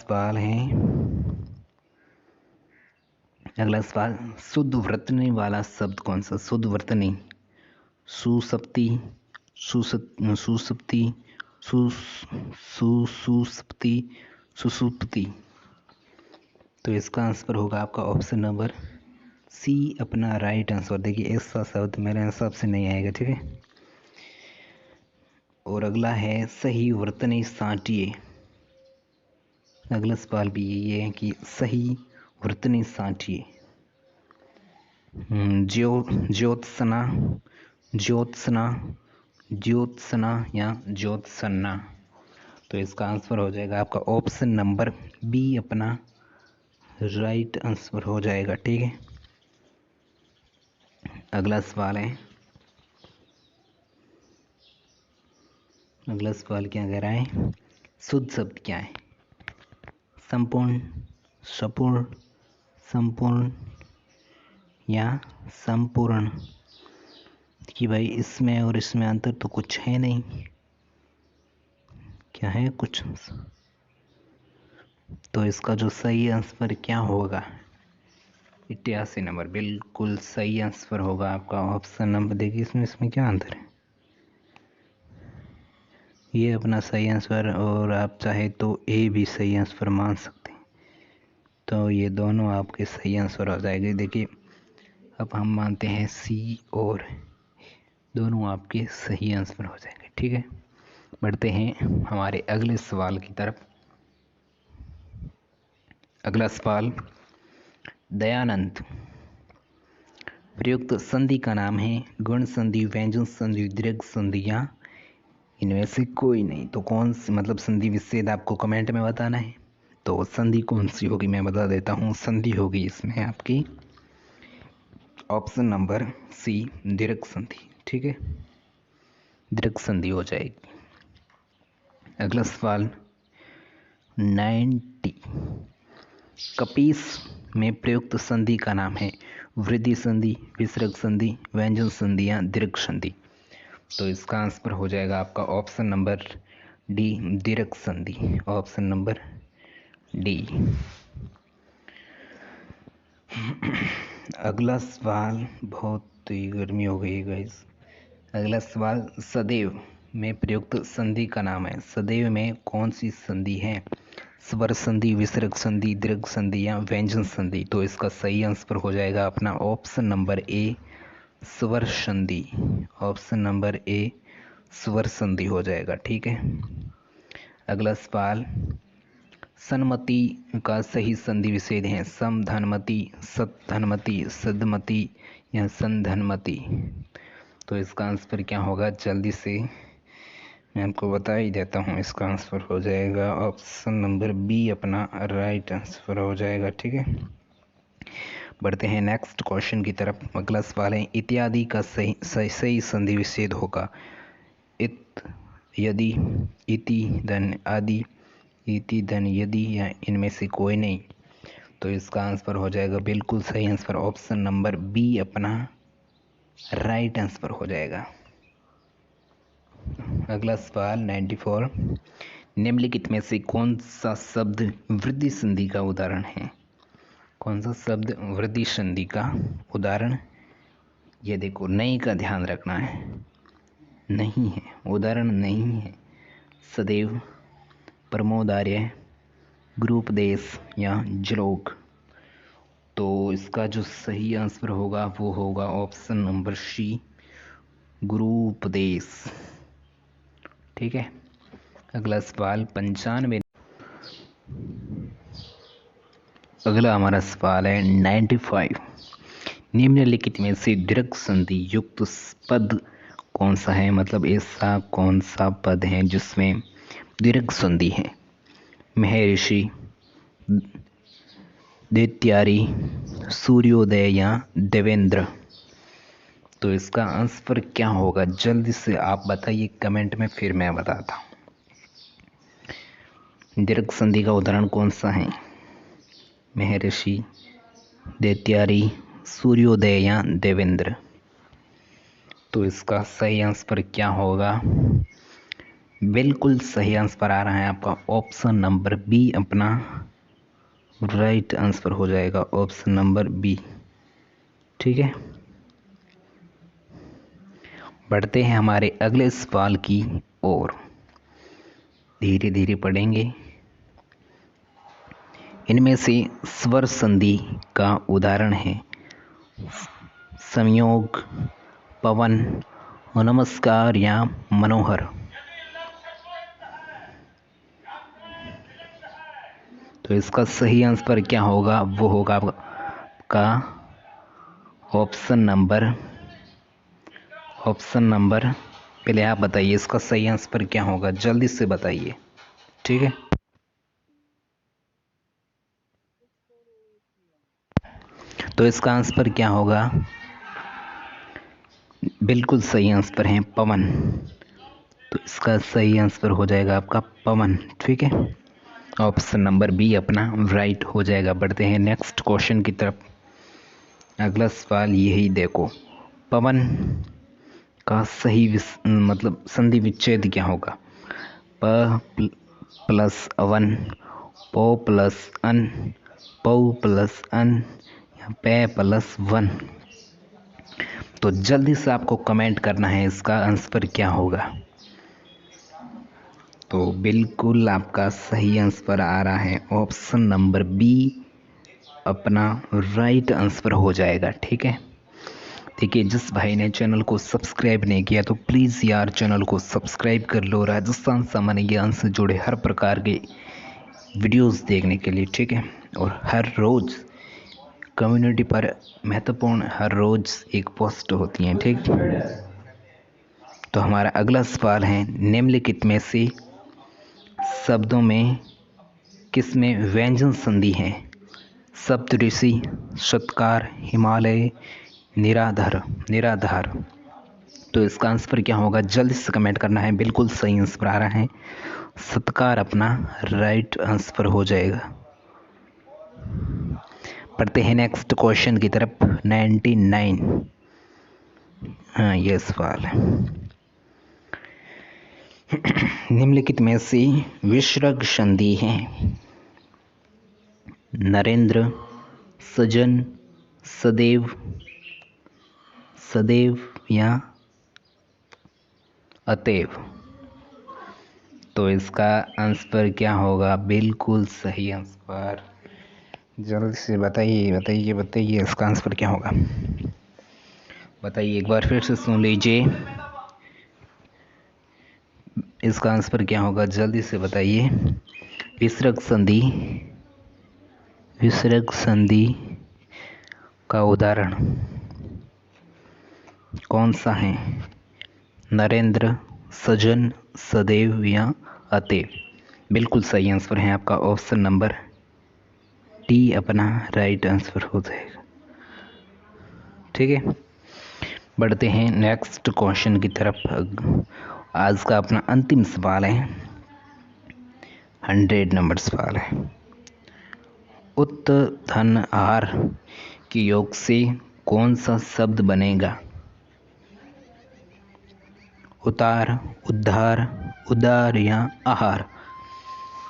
सवाल, शुद्ध वर्तनी वाला शब्द कौन सा? शुद्ध वर्तनी, सुसप्ति, सुसप्ति, सुसुप्ति, सुसुप्ति। तो इसका आंसर होगा आपका ऑप्शन नंबर सी अपना राइट आंसर। देखिए ऐसा शब्द मेरे हिसाब से नहीं आएगा, ठीक है। और अगला है सही वर्तनी साटिए। अगला सवाल भी ये है कि सही वर्तनी साटिए। ज्योत्सना, ज्योत्सना, ज्योत्सना या ज्योत्सना। तो इसका आंसर हो जाएगा आपका ऑप्शन नंबर बी अपना राइट आंसर हो जाएगा, ठीक है। अगला सवाल क्या कह रहा है? शुद्ध शब्द क्या है? संपूर्ण, सपूर्ण, संपूर्ण या संपूर्ण। कि भाई इसमें और इसमें अंतर तो कुछ है नहीं, क्या है कुछ? तो इसका जो सही आंसर क्या होगा? 88 नंबर बिल्कुल सही आंसर होगा आपका ऑप्शन नंबर। देखिए इसमें क्या अंतर है, ये अपना सही आंसर, और आप चाहे तो ए भी सही आंसर मान सकते हैं। तो ये दोनों आपके सही आंसर हो जाएंगे। देखिए अब हम मानते हैं सी और दोनों आपके सही आंसर हो जाएंगे, ठीक है। बढ़ते हैं हमारे अगले सवाल की तरफ। अगला सवाल, दयानंद प्रयुक्त संधि का नाम है गुण संधि, व्यंजन संधि, दीर्घ संधि या इनमें से कोई नहीं। तो कौन सी संधि विच्छेद आपको कमेंट में बताना है। तो संधि कौन सी होगी मैं बता देता हूँ। संधि होगी इसमें आपकी ऑप्शन नंबर सी, दीर्घ संधि, ठीक है। दीर्घ संधि हो जाएगी। अगला सवाल 90, कपीस में प्रयुक्त संधि का नाम है वृद्धि संधि, विसर्ग संधि, व्यंजन संधि या दीर्घ संधि। तो इसका आंसर हो जाएगा आपका ऑप्शन नंबर डी, दीर्घ संधि। Option number D. अगला सवाल, बहुत ही गर्मी हो गई है गाइस। अगला सवाल, सदैव में प्रयुक्त संधि का नाम है। सदैव में कौन सी संधि है? स्वर संधि, विसर्ग संधि, दीर्घ संधि या व्यंजन संधि। तो इसका सही आंसर हो जाएगा अपना ऑप्शन नंबर ए, स्वर संधि। ऑप्शन नंबर ए, स्वर संधि हो जाएगा। ठीक है। अगला सवाल, सन्मति का सही संधि विच्छेद है समधनमति, सतधनमति, सदमति या संधनमति। तो इसका आंसर क्या होगा, जल्दी से मैं आपको बता ही देता हूँ। इसका आंसर हो जाएगा ऑप्शन नंबर बी, अपना राइट आंसर हो जाएगा। ठीक है। बढ़ते हैं नेक्स्ट क्वेश्चन की तरफ। अगला सवाल है, इत्यादि का सही संधि विच्छेद होगा इत, यदि, इति, धन, आदि, इति, धन, यदि या इनमें से कोई नहीं। तो इसका आंसर हो जाएगा बिल्कुल सही आंसर ऑप्शन नंबर बी, अपना राइट आंसर हो जाएगा। अगला सवाल 94, निम्नलिखित में से कौन सा शब्द वृद्धि संधि का उदाहरण है। कौन सा शब्द वृद्धि संधि का उदाहरण, ये देखो नहीं का ध्यान रखना है, नहीं है, उदाहरण नहीं है। सदैव, प्रमोदार्य, गुरूपदेश या जलोक। तो इसका जो सही आंसर होगा वो होगा ऑप्शन नंबर सी, गुरूपदेश। ठीक है। अगला सवाल 95, अगला हमारा सवाल है 95, निम्नलिखित में से दीर्घ संधि युक्त पद कौन सा है। मतलब ऐसा कौन सा पद है जिसमें दीर्घ संधि है। महर्षि, दैत्यारी, सूर्योदय या देवेंद्र। तो इसका आंसर क्या होगा, जल्दी से आप बताइए कमेंट में, फिर मैं बताता हूँ। दीर्घ संधि का उदाहरण कौन सा है। महर्षि, दैत्यारी, सूर्योदय या देवेंद्र। तो इसका सही आंसर क्या होगा, बिल्कुल सही आंसर आ रहा है आपका ऑप्शन नंबर बी, अपना राइट आंसर हो जाएगा ऑप्शन नंबर बी। ठीक है। बढ़ते हैं हमारे अगले सवाल की ओर, धीरे धीरे पढ़ेंगे। इनमें से स्वर संधि का उदाहरण है संयोग, पवन, नमस्कार या मनोहर। तो इसका सही आंसर क्या होगा, वो होगा आपका ऑप्शन नंबर पहले आप बताइए इसका सही आंसर क्या होगा, जल्दी से बताइए। ठीक है। तो इसका आंसर क्या होगा, बिल्कुल सही आंसर है पवन। तो इसका सही आंसर हो जाएगा आपका पवन। ठीक है। ऑप्शन नंबर बी अपना राइट हो जाएगा। बढ़ते हैं नेक्स्ट क्वेश्चन की तरफ। अगला सवाल यही देखो, पवन का सही मतलब संधि विच्छेद क्या होगा। प प्लस अवन, पो प्लस अन, पौ प्लस अन या पे प्लस वन। तो जल्दी से आपको कमेंट करना है इसका आंसर क्या होगा। तो बिल्कुल आपका सही आंसर आ रहा है ऑप्शन नंबर बी, अपना राइट आंसर हो जाएगा। ठीक है। देखिए, जिस भाई ने चैनल को सब्सक्राइब नहीं किया तो प्लीज़ यार चैनल को सब्सक्राइब कर लो, राजस्थान सामान्य ज्ञान से जुड़े हर प्रकार के वीडियोस देखने के लिए। ठीक है। और हर रोज़ कम्युनिटी पर महत्वपूर्ण हर रोज़ एक पोस्ट होती हैं। ठीक। तो हमारा अगला सवाल है, निम्नलिखित में से शब्दों में किसमें व्यंजन संधि है। सप्तऋषि, सत्कार, हिमालय, निराधार। तो इसका आंसर क्या होगा, जल्दी से कमेंट करना है। बिल्कुल सही आंसर आ रहा है सत्कार, अपना राइट आंसर हो जाएगा। पढ़ते हैं नेक्स्ट क्वेश्चन की तरफ 99। हाँ, ये सवाल है, निम्नलिखित में से विसर्ग संधि है। नरेंद्र, सजन, सदैव या अतएव। तो इसका आंसर क्या होगा? बिल्कुल सही आंसर। जल्दी से बताइए बताइए बताइए, इसका आंसर क्या होगा? बताइए, एक बार फिर से सुन लीजिए, इसका आंसर क्या होगा? जल्दी से बताइए। विसर्ग संधि, विसर्ग संधि का उदाहरण कौन सा है? नरेंद्र, सजन, सदैव या अतएव? बिल्कुल सही आंसर है आपका ऑप्शन नंबर डी अपना राइट आंसर हो जाएगा। ठीक है, बढ़ते हैं नेक्स्ट क्वेश्चन की तरफ। आज का अपना अंतिम सवाल है, 100 नंबर सवाल है। उत धन आहार के योग से कौन सा शब्द बनेगा? उतार, उद्धार, उदार या आहार?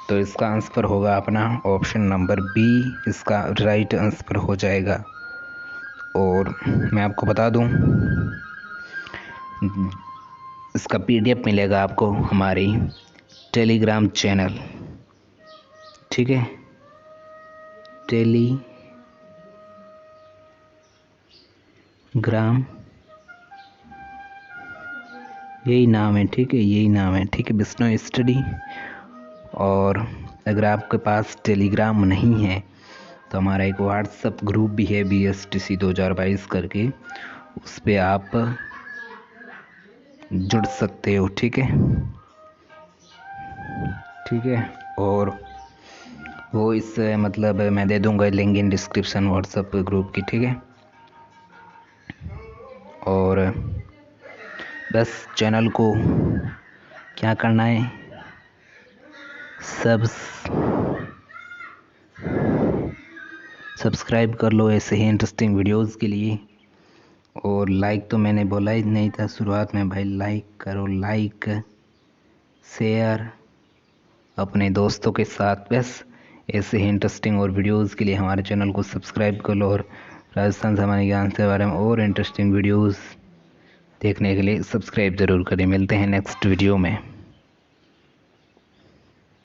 तो इसका आंसर होगा अपना ऑप्शन नंबर बी, इसका राइट आंसर हो जाएगा। और मैं आपको बता दूं, इसका पीडीएफ मिलेगा आपको हमारी टेलीग्राम चैनल। ठीक है, टेलीग्राम यही नाम है। ठीक है, यही नाम है। ठीक है, विष्णु स्टडी। और अगर आपके पास टेलीग्राम नहीं है तो हमारा एक व्हाट्सएप ग्रुप भी है, BSTC 2022 करके, उस पर आप जुड़ सकते हो। ठीक है, ठीक है। और वो इस मतलब मैं दे दूंगा link in description WhatsApp group की। ठीक है, और बस चैनल को क्या करना है, सब्सक्राइब कर लो ऐसे ही इंटरेस्टिंग वीडियोस के लिए। और लाइक तो मैंने बोला ही नहीं था शुरुआत में, भाई लाइक करो, लाइक शेयर अपने दोस्तों के साथ। बस ऐसे ही इंटरेस्टिंग और वीडियोस के लिए हमारे चैनल को सब्सक्राइब कर लो, और राजस्थान सामान्य ज्ञान के बारे में और इंटरेस्टिंग वीडियोस देखने के लिए सब्सक्राइब ज़रूर करें। मिलते हैं नेक्स्ट वीडियो में।